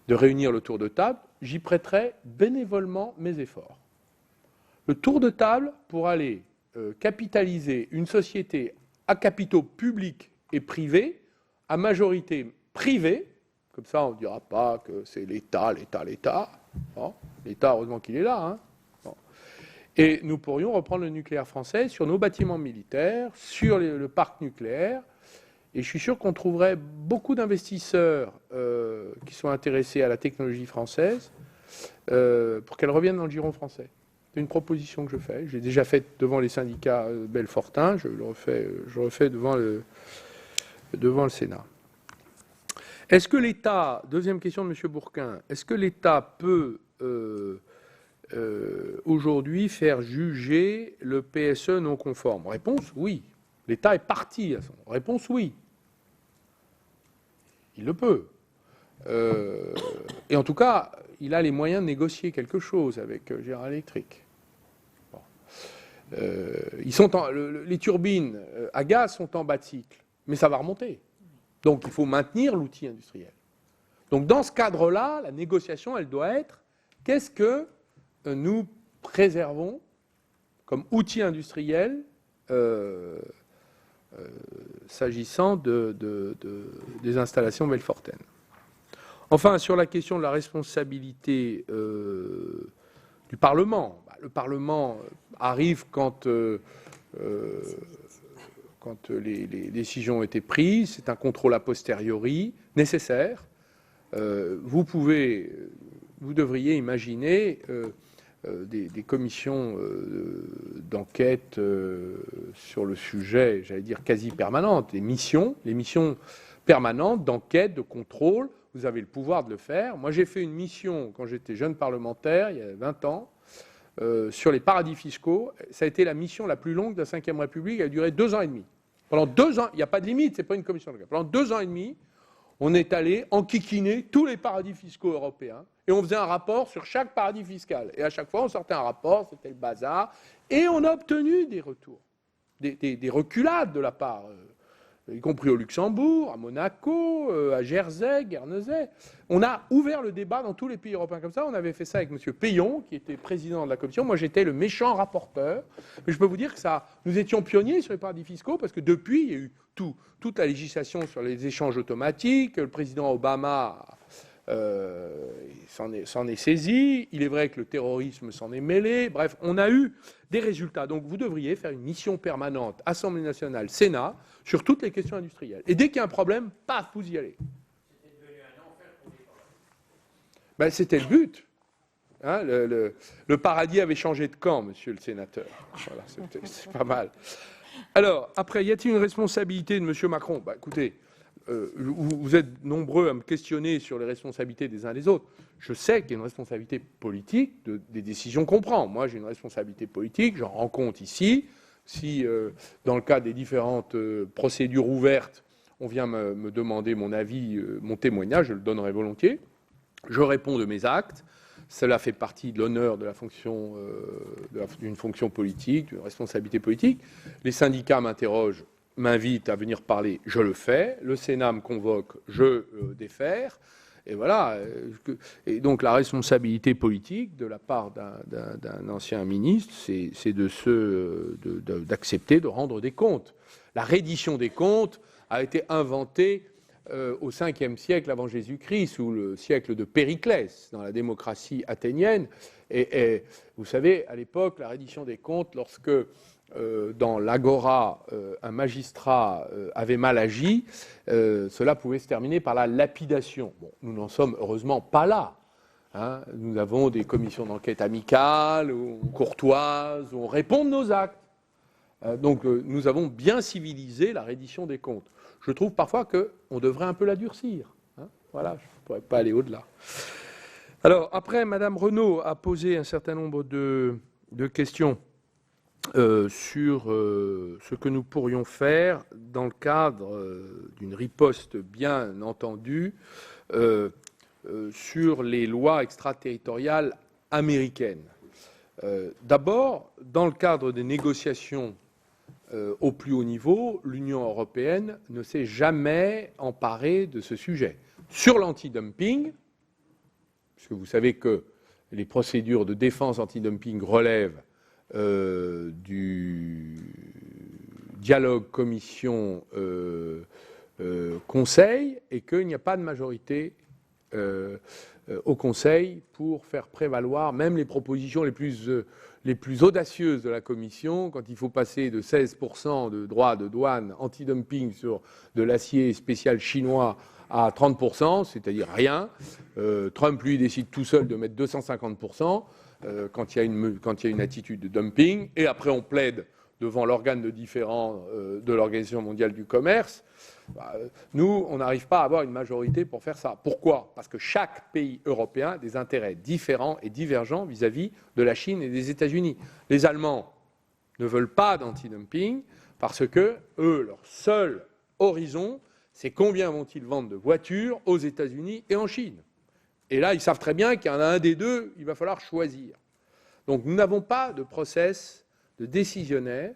de réunir le tour de table. J'y prêterai bénévolement mes efforts. Le tour de table pour aller capitaliser une société à capitaux publics et privés, à majorité privée. Comme ça, on ne dira pas que c'est l'État. Bon, l'État, heureusement qu'il est là. Hein. Bon. Et nous pourrions reprendre le nucléaire français sur nos bâtiments militaires, sur le parc nucléaire. Et je suis sûr qu'on trouverait beaucoup d'investisseurs qui sont intéressés à la technologie française pour qu'elle revienne dans le giron français. C'est une proposition que je fais. Je l'ai déjà faite devant les syndicats belfortins. Je le refais devant le Sénat. Est-ce que l'État, deuxième question de M. Bourquin, est-ce que l'État peut aujourd'hui faire juger le PSE non conforme? Réponse, oui. L'État est parti à son. Réponse, oui. Il le peut. Et en tout cas, il a les moyens de négocier quelque chose avec General Electric. Bon. Les turbines à gaz sont en bas de cycle, mais ça va remonter. Donc il faut maintenir l'outil industriel. Donc dans ce cadre-là, la négociation, elle doit être qu'est-ce que nous préservons comme outil industriel s'agissant des installations belfortaines. Enfin, sur la question de la responsabilité du Parlement, le Parlement arrive quand les décisions ont été prises, c'est un contrôle a posteriori nécessaire. Vous devriez imaginer des commissions d'enquête sur le sujet, j'allais dire quasi permanentes, les missions permanentes d'enquête, de contrôle. Vous avez le pouvoir de le faire. Moi, j'ai fait une mission quand j'étais jeune parlementaire, il y a 20 ans, sur les paradis fiscaux. Ça a été la mission la plus longue de la Ve République. Elle a duré 2 ans et demi. Pendant 2 ans, il n'y a pas de limite, ce n'est pas une commission d'enquête. Pendant 2 ans et demi, on est allé enquiquiner tous les paradis fiscaux européens et on faisait un rapport sur chaque paradis fiscal. Et à chaque fois, on sortait un rapport, c'était le bazar, et on a obtenu des retours, des reculades de la part, y compris au Luxembourg, à Monaco, à Jersey, Guernesey. On a ouvert le débat dans tous les pays européens comme ça. On avait fait ça avec M. Payon, qui était président de la commission. Moi, j'étais le méchant rapporteur. Mais je peux vous dire que nous étions pionniers sur les paradis fiscaux parce que depuis, il y a eu toute la législation sur les échanges automatiques. Le président Obama s'en est saisi. Il est vrai que le terrorisme s'en est mêlé. Bref, on a eu des résultats. Donc vous devriez faire une mission permanente, Assemblée nationale, Sénat, sur toutes les questions industrielles. Et dès qu'il y a un problème, paf, vous y allez. C'était devenu un enfer pour les parlements. C'était le but. Hein, le paradis avait changé de camp, monsieur le sénateur. Voilà, c'est pas mal. Alors, après, y a-t-il une responsabilité de monsieur Macron? Écoutez, vous êtes nombreux à me questionner sur les responsabilités des uns des autres. Je sais qu'il y a une responsabilité politique des décisions qu'on prend. Moi, j'ai une responsabilité politique, j'en rends compte ici. Si, dans le cadre des différentes procédures ouvertes, on vient me demander mon avis, mon témoignage, je le donnerai volontiers. Je réponds de mes actes. Cela fait partie de l'honneur de la fonction, d'une fonction politique, d'une responsabilité politique. Les syndicats m'interrogent, m'invitent à venir parler, je le fais. Le Sénat me convoque, je défère. Et voilà. Et donc la responsabilité politique de la part d'un ancien ministre, c'est d'accepter de rendre des comptes. La reddition des comptes a été inventée au 5e siècle avant Jésus-Christ, sous le siècle de Périclès, dans la démocratie athénienne. Et vous savez, à l'époque, la reddition des comptes, lorsque dans l'agora, un magistrat avait mal agi, cela pouvait se terminer par la lapidation. Bon, nous n'en sommes heureusement pas là. Hein. Nous avons des commissions d'enquête amicales, ou courtoises, où on répond de nos actes. Donc nous avons bien civilisé la reddition des comptes. Je trouve parfois qu'on devrait un peu la durcir. Hein. Voilà, je ne pourrais pas aller au-delà. Alors, après, Mme Renaud a posé un certain nombre de questions sur ce que nous pourrions faire dans le cadre d'une riposte bien entendue sur les lois extraterritoriales américaines. D'abord, dans le cadre des négociations au plus haut niveau, l'Union européenne ne s'est jamais emparée de ce sujet. Sur l'antidumping, puisque vous savez que les procédures de défense antidumping relèvent du dialogue commission-conseil et qu'il n'y a pas de majorité au Conseil pour faire prévaloir même les propositions les plus audacieuses de la Commission, quand il faut passer de 16% de droits de douane anti-dumping sur de l'acier spécial chinois à 30%, c'est-à-dire rien. Trump, lui, décide tout seul de mettre 250% quand il y a une attitude de dumping, et après on plaide devant l'organe de différend de l'Organisation mondiale du commerce. Nous, on n'arrive pas à avoir une majorité pour faire ça. Pourquoi? Parce que chaque pays européen a des intérêts différents et divergents vis-à-vis de la Chine et des États-Unis. Les Allemands ne veulent pas d'anti-dumping parce que, eux, leur seul horizon, c'est combien vont-ils vendre de voitures aux États-Unis et en Chine. Et là, ils savent très bien qu'il y en a un des deux, il va falloir choisir. Donc nous n'avons pas de process de décisionnaire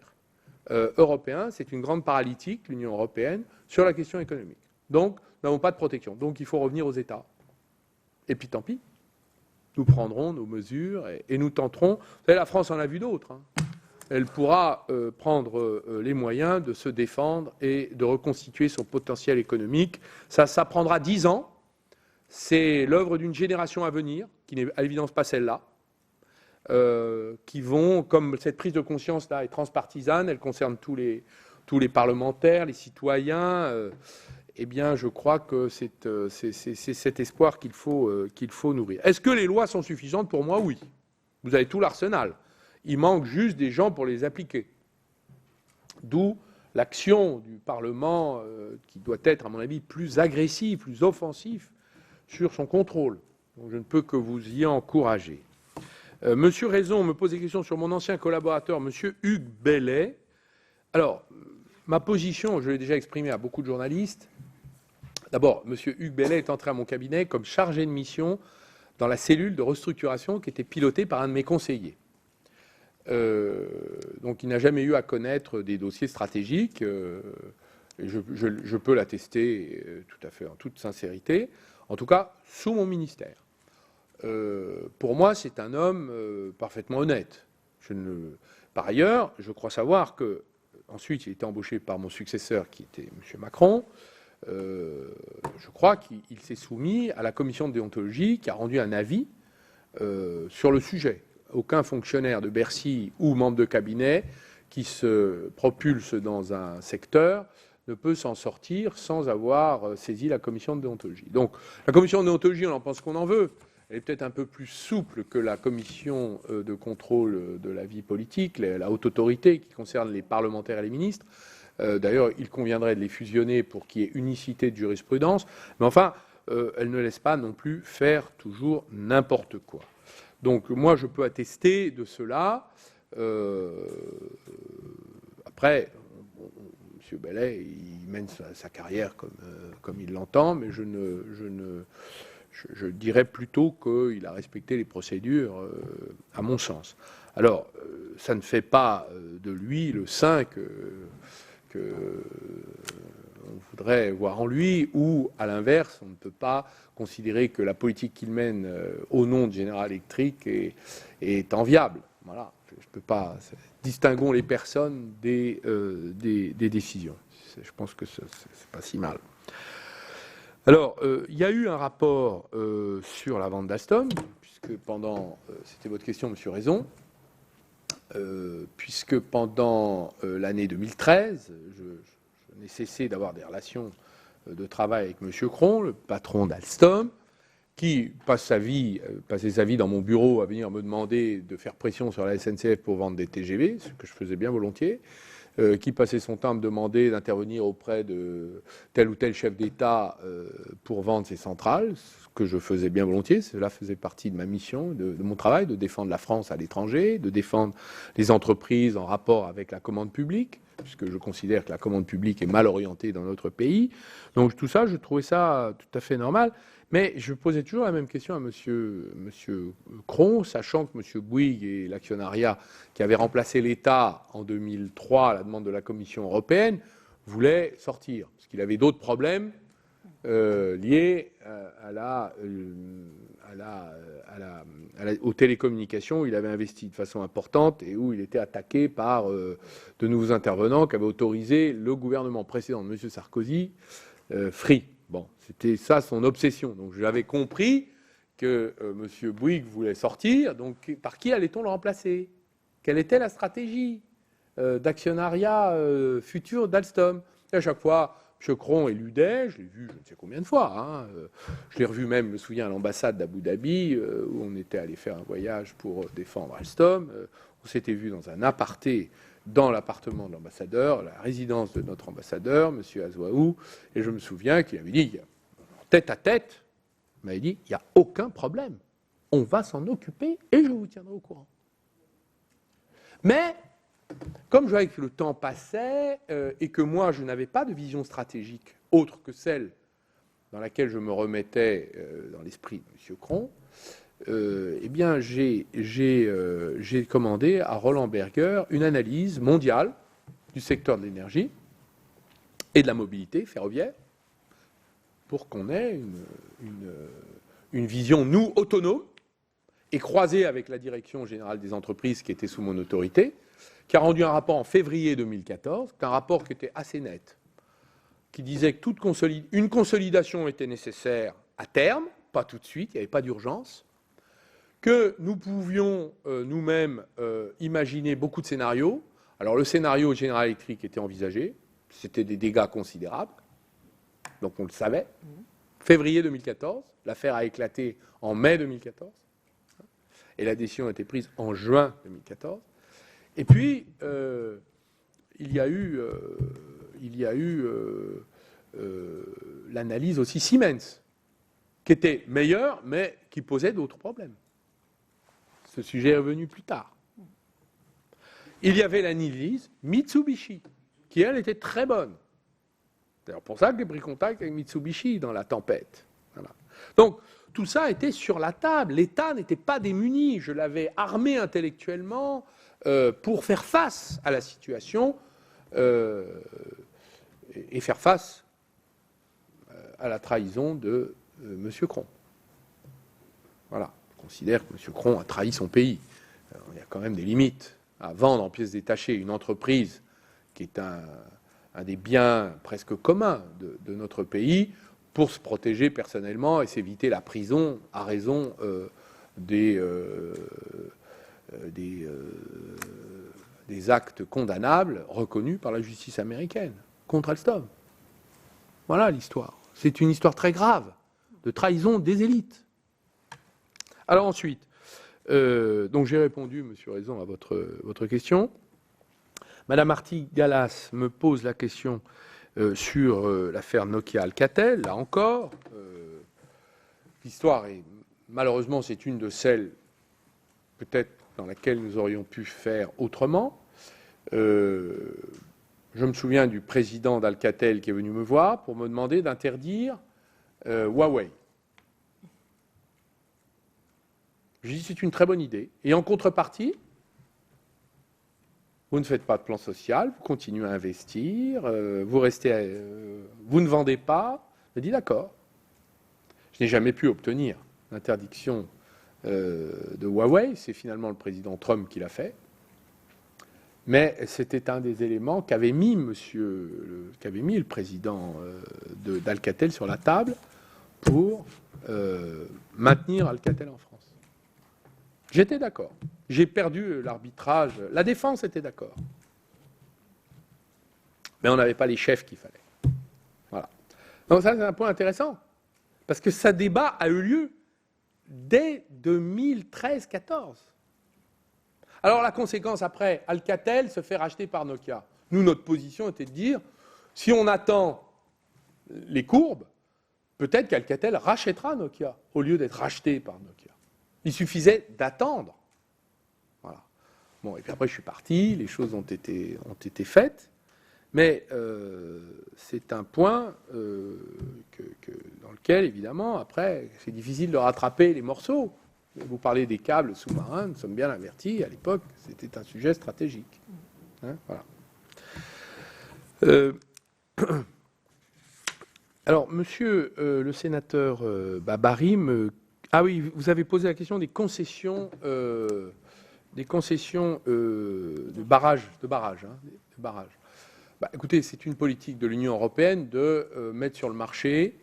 européen. C'est une grande paralytique, l'Union européenne, sur la question économique. Donc nous n'avons pas de protection. Donc il faut revenir aux États. Et puis tant pis. Nous prendrons nos mesures et nous tenterons. Vous savez, la France en a vu d'autres. Hein. Elle pourra prendre les moyens de se défendre et de reconstituer son potentiel économique. Ça prendra 10 ans. C'est l'œuvre d'une génération à venir, qui n'est à l'évidence pas celle-là, qui vont, comme cette prise de conscience-là est transpartisane, elle concerne tous les parlementaires, les citoyens, eh bien je crois que c'est cet espoir qu'il faut nourrir. Est-ce que les lois sont suffisantes? Pour moi, oui. Vous avez tout l'arsenal. Il manque juste des gens pour les appliquer. D'où l'action du Parlement qui doit être, à mon avis, plus agressive, plus offensive sur son contrôle. Donc, je ne peux que vous y encourager. Monsieur Raison me pose des questions sur mon ancien collaborateur, Monsieur Hugues Bellet. Alors, ma position, je l'ai déjà exprimée à beaucoup de journalistes. D'abord, Monsieur Hugues Bellet est entré à mon cabinet comme chargé de mission dans la cellule de restructuration qui était pilotée par un de mes conseillers. Donc, il n'a jamais eu à connaître des dossiers stratégiques. Et je peux l'attester tout à fait en toute sincérité. En tout cas, sous mon ministère. Pour moi, c'est un homme parfaitement honnête. Par ailleurs, je crois savoir que ensuite, il a été embauché par mon successeur, qui était M. Macron. Je crois qu'il s'est soumis à la commission de déontologie, qui a rendu un avis sur le sujet. Aucun fonctionnaire de Bercy ou membre de cabinet qui se propulse dans un secteur ne peut s'en sortir sans avoir saisi la commission de déontologie. Donc, la commission de déontologie, on en pense qu'on en veut. Elle est peut-être un peu plus souple que la commission de contrôle de la vie politique, la haute autorité qui concerne les parlementaires et les ministres. D'ailleurs, il conviendrait de les fusionner pour qu'il y ait unicité de jurisprudence. Mais enfin, elle ne laisse pas non plus faire toujours n'importe quoi. Donc, moi, je peux attester de cela. Après, M. Bellet, il mène sa carrière comme il l'entend, mais je dirais plutôt qu'il a respecté les procédures, à mon sens. Alors, ça ne fait pas de lui le saint qu'on voudrait voir en lui, ou, à l'inverse, on ne peut pas considérer que la politique qu'il mène au nom de General Electric est enviable. Voilà, je ne peux pas... Distinguons les personnes des décisions. Je pense que ce n'est pas si mal. Alors, il y a eu un rapport sur la vente d'Alstom, puisque pendant... c'était votre question, Monsieur Raison. Puisque pendant l'année 2013, je n'ai cessé d'avoir des relations de travail avec M. Cron, le patron d'Alstom, qui passait sa vie dans mon bureau à venir me demander de faire pression sur la SNCF pour vendre des TGV, ce que je faisais bien volontiers, qui passait son temps à me demander d'intervenir auprès de tel ou tel chef d'État pour vendre ses centrales, ce que je faisais bien volontiers. Cela faisait partie de ma mission, de mon travail, de défendre la France à l'étranger, de défendre les entreprises en rapport avec la commande publique, puisque je considère que la commande publique est mal orientée dans notre pays. Donc tout ça, je trouvais ça tout à fait normal. Mais je posais toujours la même question à monsieur Cron, sachant que M. Bouygues et l'actionnariat qui avait remplacé l'État en 2003 à la demande de la Commission européenne voulaient sortir, parce qu'il avait d'autres problèmes liés aux télécommunications où il avait investi de façon importante et où il était attaqué par de nouveaux intervenants qui avaient autorisé le gouvernement précédent de M. Sarkozy, Free. Bon, c'était ça son obsession. Donc je l'avais compris que M. Bouygues voulait sortir. Donc par qui allait-on le remplacer? Quelle était la stratégie d'actionnariat futur d'Alstom? Et à chaque fois, M. Cron éludait, je l'ai vu je ne sais combien de fois. Hein, je l'ai revu même, je me souviens, à l'ambassade d'Abu Dhabi, où on était allé faire un voyage pour défendre Alstom. On s'était vu dans un aparté dans l'appartement de l'ambassadeur, la résidence de notre ambassadeur, M. Azouaou, et je me souviens qu'il avait dit, tête à tête, il m'avait dit, il n'y a aucun problème, on va s'en occuper et je vous tiendrai au courant. Mais, comme je voyais que le temps passait et que moi, je n'avais pas de vision stratégique autre que celle dans laquelle je me remettais dans l'esprit de M. Cron, eh bien, j'ai commandé à Roland Berger une analyse mondiale du secteur de l'énergie et de la mobilité ferroviaire pour qu'on ait une vision, nous, autonome et croisée avec la direction générale des entreprises qui était sous mon autorité, qui a rendu un rapport en février 2014, un rapport qui était assez net, qui disait que une consolidation était nécessaire à terme, pas tout de suite, il n'y avait pas d'urgence, que nous pouvions nous-mêmes imaginer beaucoup de scénarios. Alors le scénario General Electric était envisagé, c'était des dégâts considérables, donc on le savait. Février 2014, l'affaire a éclaté en mai 2014, et la décision a été prise en juin 2014. Et puis, il y a eu l'analyse aussi Siemens, qui était meilleure, mais qui posait d'autres problèmes. Ce sujet est revenu plus tard. Il y avait l'analyse Mitsubishi, qui, elle, était très bonne. C'est d'ailleurs pour ça que j'ai pris contact avec Mitsubishi dans la tempête. Voilà. Donc, tout ça était sur la table. L'État n'était pas démuni. Je l'avais armé intellectuellement pour faire face à la situation et faire face à la trahison de M. Cron. Voilà. Je considère que M. Cron a trahi son pays. Il y a quand même des limites à vendre en pièces détachées une entreprise qui est un des biens presque communs de notre pays pour se protéger personnellement et s'éviter la prison à raison des actes condamnables reconnus par la justice américaine contre Alstom. Voilà l'histoire. C'est une histoire très grave de trahison des élites. Alors ensuite, donc j'ai répondu, Monsieur Raison, à votre question. Madame Artigalas me pose la question sur l'affaire Nokia-Alcatel. Là encore, l'histoire est malheureusement c'est une de celles peut-être dans laquelle nous aurions pu faire autrement. Je me souviens du président d'Alcatel qui est venu me voir pour me demander d'interdire Huawei. Je dis c'est une très bonne idée. Et en contrepartie, vous ne faites pas de plan social, vous continuez à investir, vous ne vendez pas. Je dis d'accord. Je n'ai jamais pu obtenir l'interdiction de Huawei. C'est finalement le président Trump qui l'a fait. Mais c'était un des éléments qu'avait mis le président d'Alcatel sur la table pour maintenir Alcatel en France. J'étais d'accord. J'ai perdu l'arbitrage. La défense était d'accord. Mais on n'avait pas les chefs qu'il fallait. Voilà. Donc ça, c'est un point intéressant. Parce que ce débat a eu lieu dès 2013-14. Alors la conséquence après, Alcatel se fait racheter par Nokia. Nous, notre position était de dire, si on attend les courbes, peut-être qu'Alcatel rachètera Nokia, au lieu d'être racheté par Nokia. Il suffisait d'attendre. Voilà. Bon, et puis après, je suis parti, les choses ont été faites. Mais c'est un point dans lequel, évidemment, après, c'est difficile de rattraper les morceaux. Vous parlez des câbles sous-marins, nous sommes bien avertis, à l'époque, c'était un sujet stratégique. Hein, voilà. Alors, monsieur le sénateur Babary, ah oui, vous avez posé la question des concessions, de barrages. Bah, écoutez, c'est une politique de l'Union européenne de mettre sur le marché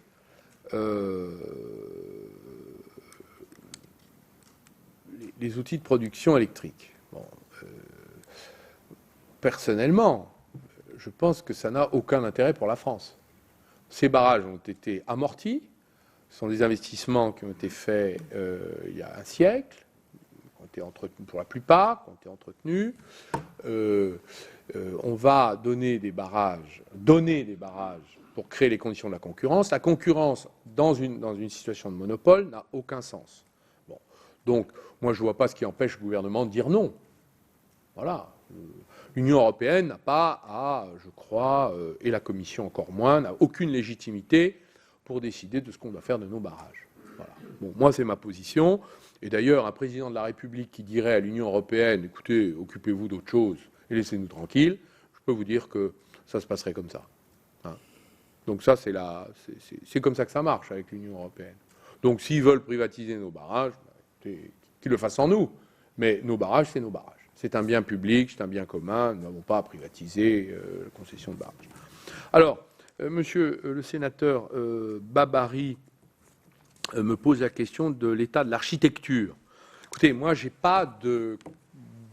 les outils de production électrique. Bon, personnellement, je pense que ça n'a aucun intérêt pour la France. Ces barrages ont été amortis, ce sont des investissements qui ont été faits il y a un siècle, qui ont été entretenus pour la plupart, qui ont été entretenus. On va donner des barrages pour créer les conditions de la concurrence. La concurrence dans une situation de monopole n'a aucun sens. Bon. Donc, moi, je ne vois pas ce qui empêche le gouvernement de dire non. Voilà. L'Union européenne n'a pas à, je crois, et la Commission encore moins, n'a aucune légitimité pour décider de ce qu'on doit faire de nos barrages. Voilà. Bon, moi, c'est ma position. Et d'ailleurs, un président de la République qui dirait à l'Union européenne, écoutez, occupez-vous d'autre chose et laissez-nous tranquilles, je peux vous dire que ça se passerait comme ça. Hein. Donc ça, c'est comme ça que ça marche avec l'Union européenne. Donc s'ils veulent privatiser nos barrages, qu'ils le fassent en nous. Mais nos barrages, c'est nos barrages. C'est un bien public, c'est un bien commun, nous n'avons pas à privatiser la concession de barrages. Alors, monsieur le sénateur Babary me pose la question de l'état de l'architecture. Écoutez, moi, je n'ai pas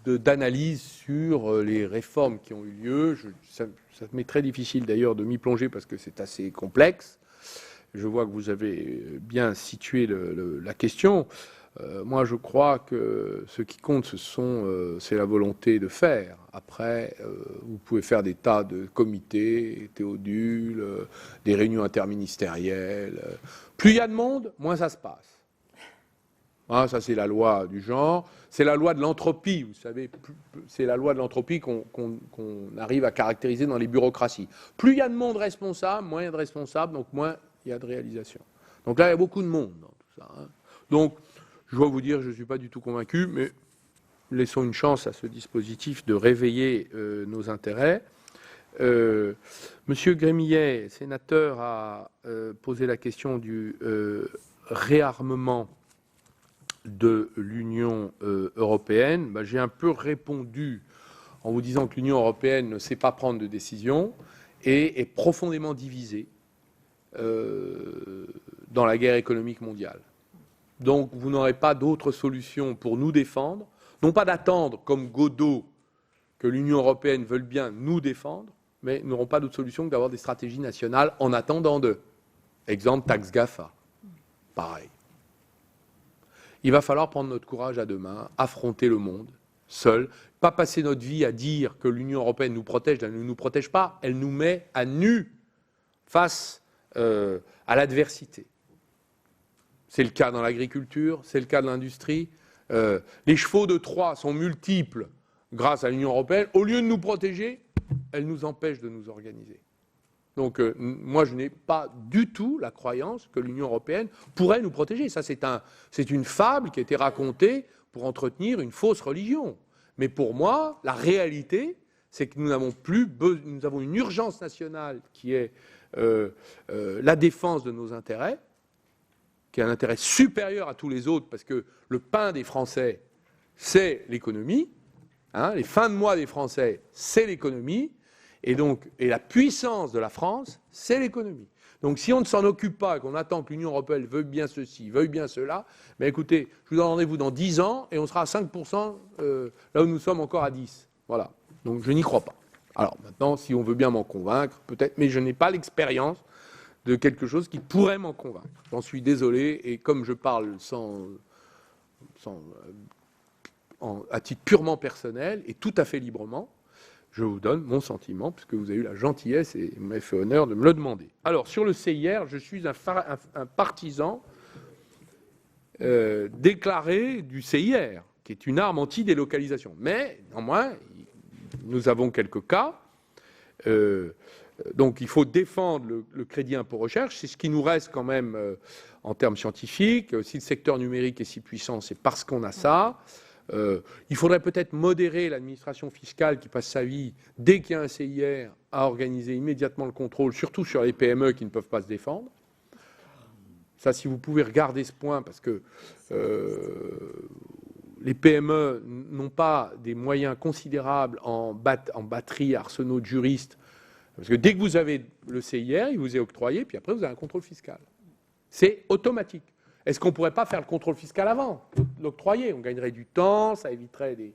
d'analyse sur les réformes qui ont eu lieu. Ça m'est très difficile d'ailleurs de m'y plonger parce que c'est assez complexe. Je vois que vous avez bien situé la question. Moi, je crois que ce qui compte, c'est la volonté de faire. Après, vous pouvez faire des tas de comités, Théodule, des réunions interministérielles. Plus il y a de monde, moins ça se passe. Ah, ça, c'est la loi du genre. C'est la loi de l'entropie, vous savez. C'est la loi de l'entropie qu'on arrive à caractériser dans les bureaucraties. Plus il y a de monde responsable, moins il y a de responsables, donc moins il y a de réalisation. Donc là, il y a beaucoup de monde dans tout ça. Hein. Donc, je dois vous dire, je ne suis pas du tout convaincu, mais laissons une chance à ce dispositif de réveiller nos intérêts. Monsieur Grémillet, sénateur, a posé la question du réarmement de l'Union européenne. Ben, j'ai un peu répondu en vous disant que l'Union européenne ne sait pas prendre de décision et est profondément divisée dans la guerre économique mondiale. Donc, vous n'aurez pas d'autre solution pour nous défendre, non pas d'attendre, comme Godot, que l'Union européenne veuille bien nous défendre, mais nous n'aurons pas d'autre solution que d'avoir des stratégies nationales en attendant d'eux. Exemple, taxe GAFA. Pareil. Il va falloir prendre notre courage à deux mains, affronter le monde, seul, pas passer notre vie à dire que l'Union européenne nous protège, elle ne nous protège pas, elle nous met à nu face à l'adversité. C'est le cas dans l'agriculture, c'est le cas de l'industrie. Les chevaux de Troie sont multiples grâce à l'Union européenne. Au lieu de nous protéger, elle nous empêche de nous organiser. Donc moi, je n'ai pas du tout la croyance que l'Union européenne pourrait nous protéger. Ça, c'est une fable qui a été racontée pour entretenir une fausse religion. Mais pour moi, la réalité, c'est que nous avons une urgence nationale qui est la défense de nos intérêts, qui est un intérêt supérieur à tous les autres, parce que le pain des Français, c'est l'économie. Hein, les fins de mois des Français, c'est l'économie. Et la puissance de la France, c'est l'économie. Donc si on ne s'en occupe pas, qu'on attend que l'Union européenne veuille bien ceci, veuille bien cela, mais écoutez, je vous donne rendez-vous dans 10 ans et on sera à 5%, là où nous sommes encore à 10%. Voilà. Donc je n'y crois pas. Alors maintenant, si on veut bien m'en convaincre, peut-être, mais je n'ai pas l'expérience de quelque chose qui pourrait m'en convaincre. J'en suis désolé, et comme je parle à titre purement personnel et tout à fait librement, je vous donne mon sentiment, puisque vous avez eu la gentillesse et m'avez fait honneur de me le demander. Alors, sur le CIR, je suis un partisan déclaré du CIR, qui est une arme anti-délocalisation. Mais, néanmoins, nous avons quelques cas. Donc il faut défendre le crédit impôt recherche, c'est ce qui nous reste quand même en termes scientifiques. Si le secteur numérique est si puissant, c'est parce qu'on a ça. Il faudrait peut-être modérer l'administration fiscale qui passe sa vie, dès qu'il y a un CIR, à organiser immédiatement le contrôle, surtout sur les PME qui ne peuvent pas se défendre. Ça, si vous pouvez regarder ce point, parce que les PME n'ont pas des moyens considérables en batterie, arsenaux de juristes, parce que dès que vous avez le CIR, il vous est octroyé, puis après vous avez un contrôle fiscal. C'est automatique. Est-ce qu'on ne pourrait pas faire le contrôle fiscal avant, l'octroyer? On gagnerait du temps, ça éviterait des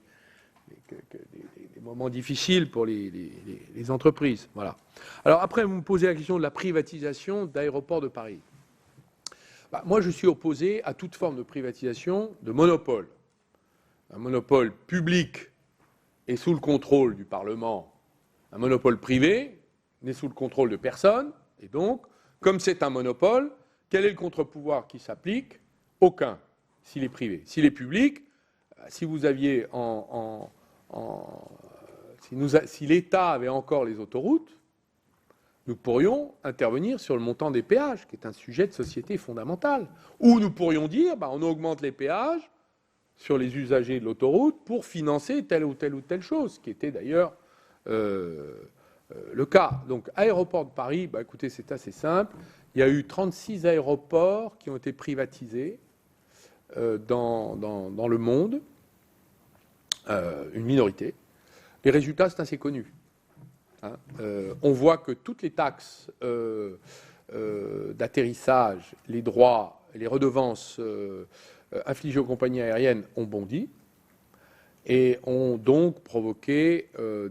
moments difficiles pour les entreprises. Voilà. Alors après, vous me posez la question de la privatisation d'Aéroports de Paris. Moi, je suis opposé à toute forme de privatisation de monopole. Un monopole public est sous le contrôle du Parlement. Un monopole privé n'est sous le contrôle de personne. Et donc, comme c'est un monopole, quel est le contre-pouvoir qui s'applique? Aucun, s'il est privé. S'il est public, si vous aviez si l'État avait encore les autoroutes, nous pourrions intervenir sur le montant des péages, qui est un sujet de société fondamental. Ou nous pourrions dire, on augmente les péages sur les usagers de l'autoroute pour financer telle ou telle chose, ce qui était d'ailleurs le cas. Donc, Aéroport de Paris, écoutez, c'est assez simple. Il y a eu 36 aéroports qui ont été privatisés dans le monde, une minorité. Les résultats, c'est assez connu. On voit que toutes les taxes d'atterrissage, les droits, les redevances infligées aux compagnies aériennes ont bondi et ont donc provoqué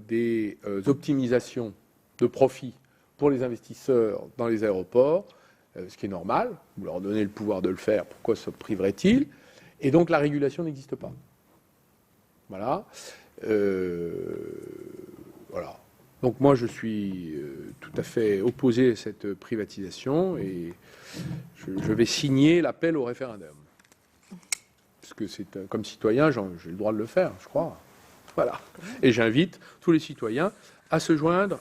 des optimisations de profit pour les investisseurs dans les aéroports, ce qui est normal. Vous leur donnez le pouvoir de le faire, pourquoi se priveraient-ils? Et donc la régulation n'existe pas. Voilà. Voilà. Donc moi je suis tout à fait opposé à cette privatisation et je vais signer l'appel au référendum. Parce que c'est comme citoyen, j'ai le droit de le faire, je crois. Voilà. Et j'invite tous les citoyens à se joindre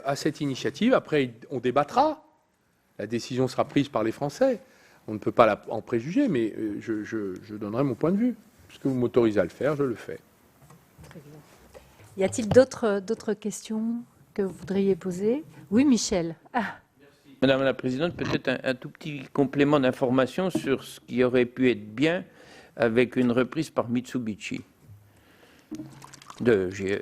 à cette initiative. Après, on débattra. La décision sera prise par les Français. On ne peut pas en préjuger, mais je donnerai mon point de vue. Puisque vous m'autorisez à le faire, je le fais. Très bien. Y a-t-il d'autres questions que vous voudriez poser? Oui, Michel. Madame la Présidente, peut-être un tout petit complément d'information sur ce qui aurait pu être bien avec une reprise par Mitsubishi de GE.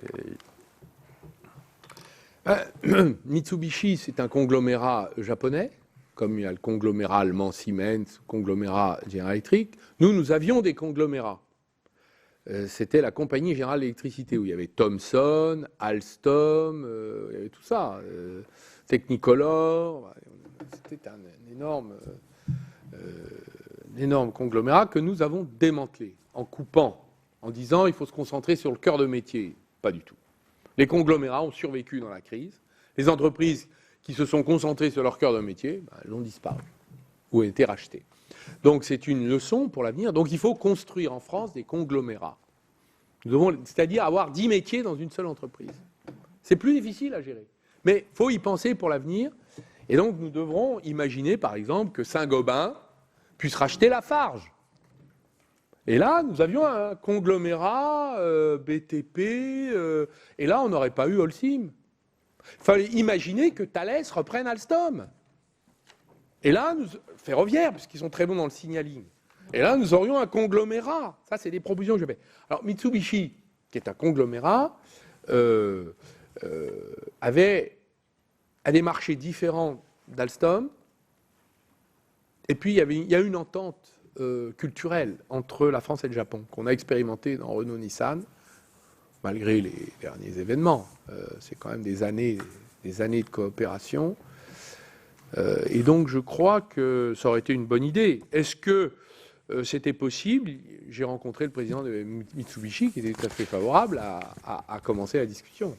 Mitsubishi, c'est un conglomérat japonais, comme il y a le conglomérat allemand Siemens, conglomérat General Electric. Nous avions des conglomérats. C'était la Compagnie Générale d'Électricité, où il y avait Thomson, Alstom, il y avait tout ça, Technicolor. C'était un énorme conglomérat que nous avons démantelé, en coupant, en disant il faut se concentrer sur le cœur de métier. Pas du tout. Les conglomérats ont survécu dans la crise. Les entreprises qui se sont concentrées sur leur cœur de métier, elles ont disparu ou ont été rachetées. Donc c'est une leçon pour l'avenir. Donc il faut construire en France des conglomérats. Nous devons, c'est-à-dire avoir 10 métiers dans une seule entreprise. C'est plus difficile à gérer. Mais il faut y penser pour l'avenir. Et donc nous devrons imaginer par exemple que Saint-Gobain puisse racheter Lafarge. Et là, nous avions un conglomérat BTP, et là, on n'aurait pas eu Holcim. Il fallait imaginer que Thales reprenne Alstom. Et là, ferroviaire, puisqu'ils sont très bons dans le signaling. Et là, nous aurions un conglomérat. Ça, c'est des propositions que je fais. Alors, Mitsubishi, qui est un conglomérat, a des marchés différents d'Alstom. Et puis, il y a une entente culturelle entre la France et le Japon, qu'on a expérimenté dans Renault-Nissan, malgré les derniers événements. C'est quand même des années de coopération. Et donc, je crois que ça aurait été une bonne idée. Est-ce que c'était possible? J'ai rencontré le président de Mitsubishi, qui était tout à fait favorable à commencer la discussion.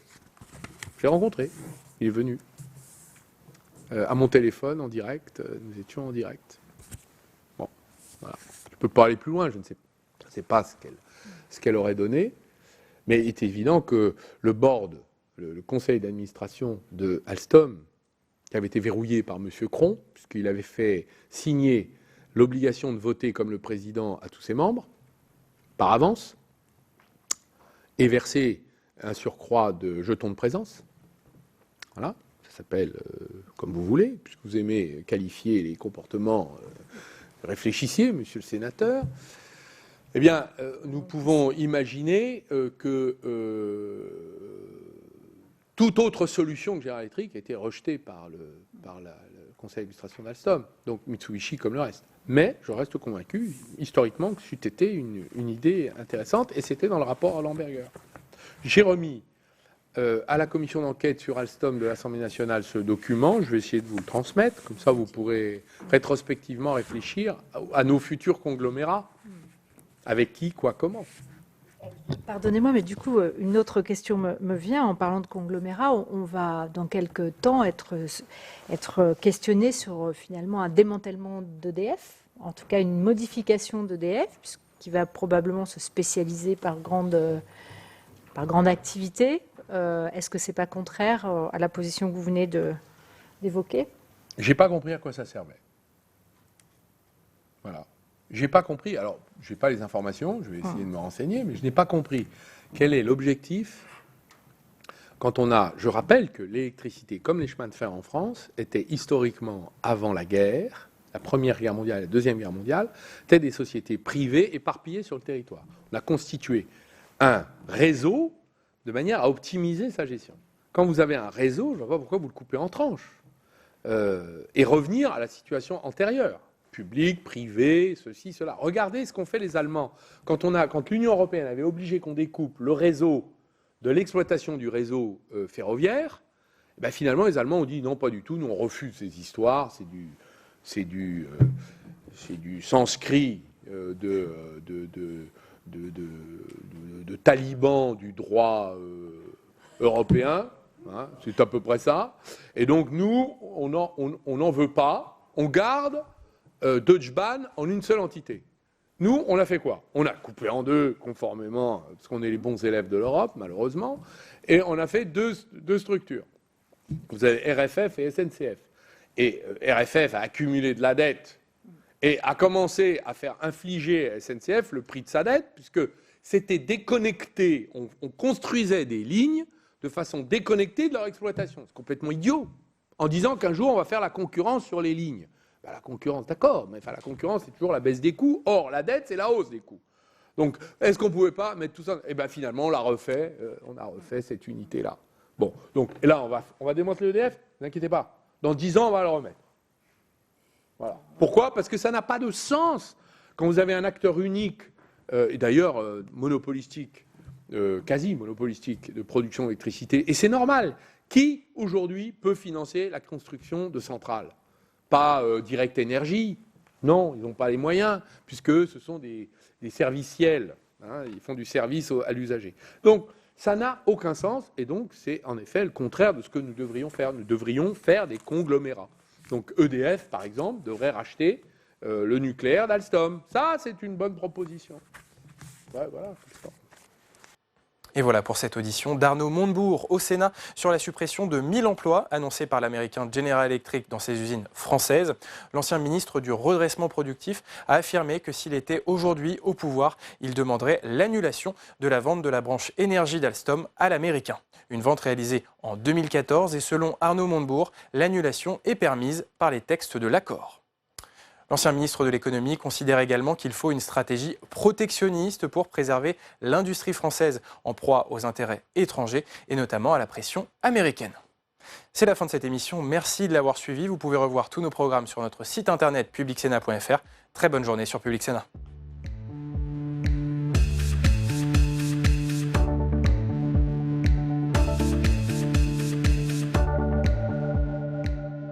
Je l'ai rencontré. Il est venu. À mon téléphone, en direct. Nous étions en direct. Bon, voilà. Je ne peux pas aller plus loin. Je ne sais pas ce qu'elle aurait donné. Mais il est évident que le board le conseil d'administration de Alstom, qui avait été verrouillé par M. Cron, puisqu'il avait fait signer l'obligation de voter comme le président à tous ses membres, par avance, et verser un surcroît de jetons de présence. Voilà, ça s'appelle comme vous voulez, puisque vous aimez qualifier les comportements, réfléchissez, monsieur le sénateur. Eh bien, nous pouvons imaginer que toute autre solution que General Electric a été rejetée par le conseil d'administration d'Alstom, donc Mitsubishi comme le reste. Mais je reste convaincu, historiquement, que c'eût été une idée intéressante, et c'était dans le rapport à Lamberger. J'ai remis à la commission d'enquête sur Alstom de l'Assemblée nationale ce document, je vais essayer de vous le transmettre, comme ça vous pourrez rétrospectivement réfléchir à nos futurs conglomérats, avec qui, quoi, comment. Pardonnez-moi, mais du coup, une autre question me vient. En parlant de conglomérat, on va dans quelques temps être questionné sur finalement un démantèlement d'EDF, en tout cas une modification d'EDF, qui va probablement se spécialiser par grande activité. Est-ce que ce n'est pas contraire à la position que vous venez d'évoquer ? J'ai pas compris à quoi ça servait. Voilà. J'ai pas compris. Alors, je n'ai pas les informations, je vais essayer de me renseigner, mais je n'ai pas compris quel est l'objectif quand on a... Je rappelle que l'électricité, comme les chemins de fer en France, étaient historiquement, avant la guerre, la Première Guerre mondiale et la Deuxième Guerre mondiale, étaient des sociétés privées éparpillées sur le territoire. On a constitué un réseau de manière à optimiser sa gestion. Quand vous avez un réseau, je ne vois pas pourquoi vous le coupez en tranches et revenir à la situation antérieure. Public, privé, ceci, cela. Regardez ce qu'ont fait les Allemands. Quand l'Union européenne avait obligé qu'on découpe le réseau de l'exploitation du réseau ferroviaire, eh bien, finalement, les Allemands ont dit non, pas du tout, nous on refuse ces histoires, c'est du sanskrit de talibans du droit européen, hein, c'est à peu près ça. Et donc nous, on n'en veut pas, on garde Deutsche Bahn en une seule entité. Nous, on a fait quoi? On a coupé en deux, conformément, parce qu'on est les bons élèves de l'Europe, malheureusement, et on a fait deux structures. Vous avez RFF et SNCF. Et RFF a accumulé de la dette et a commencé à faire infliger à SNCF le prix de sa dette, puisque c'était déconnecté. On construisait des lignes de façon déconnectée de leur exploitation. C'est complètement idiot, en disant qu'un jour, on va faire la concurrence sur les lignes. Ben, la concurrence, d'accord, mais enfin, la concurrence, c'est toujours la baisse des coûts. Or, la dette, c'est la hausse des coûts. Donc, est-ce qu'on ne pouvait pas mettre tout ça? Eh bien, finalement, on a refait cette unité-là. Bon, donc, et là, on va démanteler l'EDF, ne vous inquiétez pas. Dans 10 ans, on va le remettre. Voilà. Pourquoi? Parce que ça n'a pas de sens. Quand vous avez un acteur unique, et d'ailleurs monopolistique, quasi monopolistique, de production d'électricité, et c'est normal, qui, aujourd'hui, peut financer la construction de centrales? Pas Direct Énergie, non, ils n'ont pas les moyens, puisque ce sont des serviciels, hein, ils font du service à l'usager. Donc, ça n'a aucun sens, et donc c'est en effet le contraire de ce que nous devrions faire. Nous devrions faire des conglomérats. Donc EDF, par exemple, devrait racheter le nucléaire d'Alstom. Ça, c'est une bonne proposition. Ouais, voilà, c'est ça. Et voilà pour cette audition d'Arnaud Montebourg au Sénat sur la suppression de 1000 emplois annoncés par l'américain General Electric dans ses usines françaises. L'ancien ministre du redressement productif a affirmé que s'il était aujourd'hui au pouvoir, il demanderait l'annulation de la vente de la branche énergie d'Alstom à l'américain. Une vente réalisée en 2014 et selon Arnaud Montebourg, l'annulation est permise par les textes de l'accord. L'ancien ministre de l'économie considère également qu'il faut une stratégie protectionniste pour préserver l'industrie française en proie aux intérêts étrangers et notamment à la pression américaine. C'est la fin de cette émission. Merci de l'avoir suivi. Vous pouvez revoir tous nos programmes sur notre site internet publicsena.fr. Très bonne journée sur Public Sénat.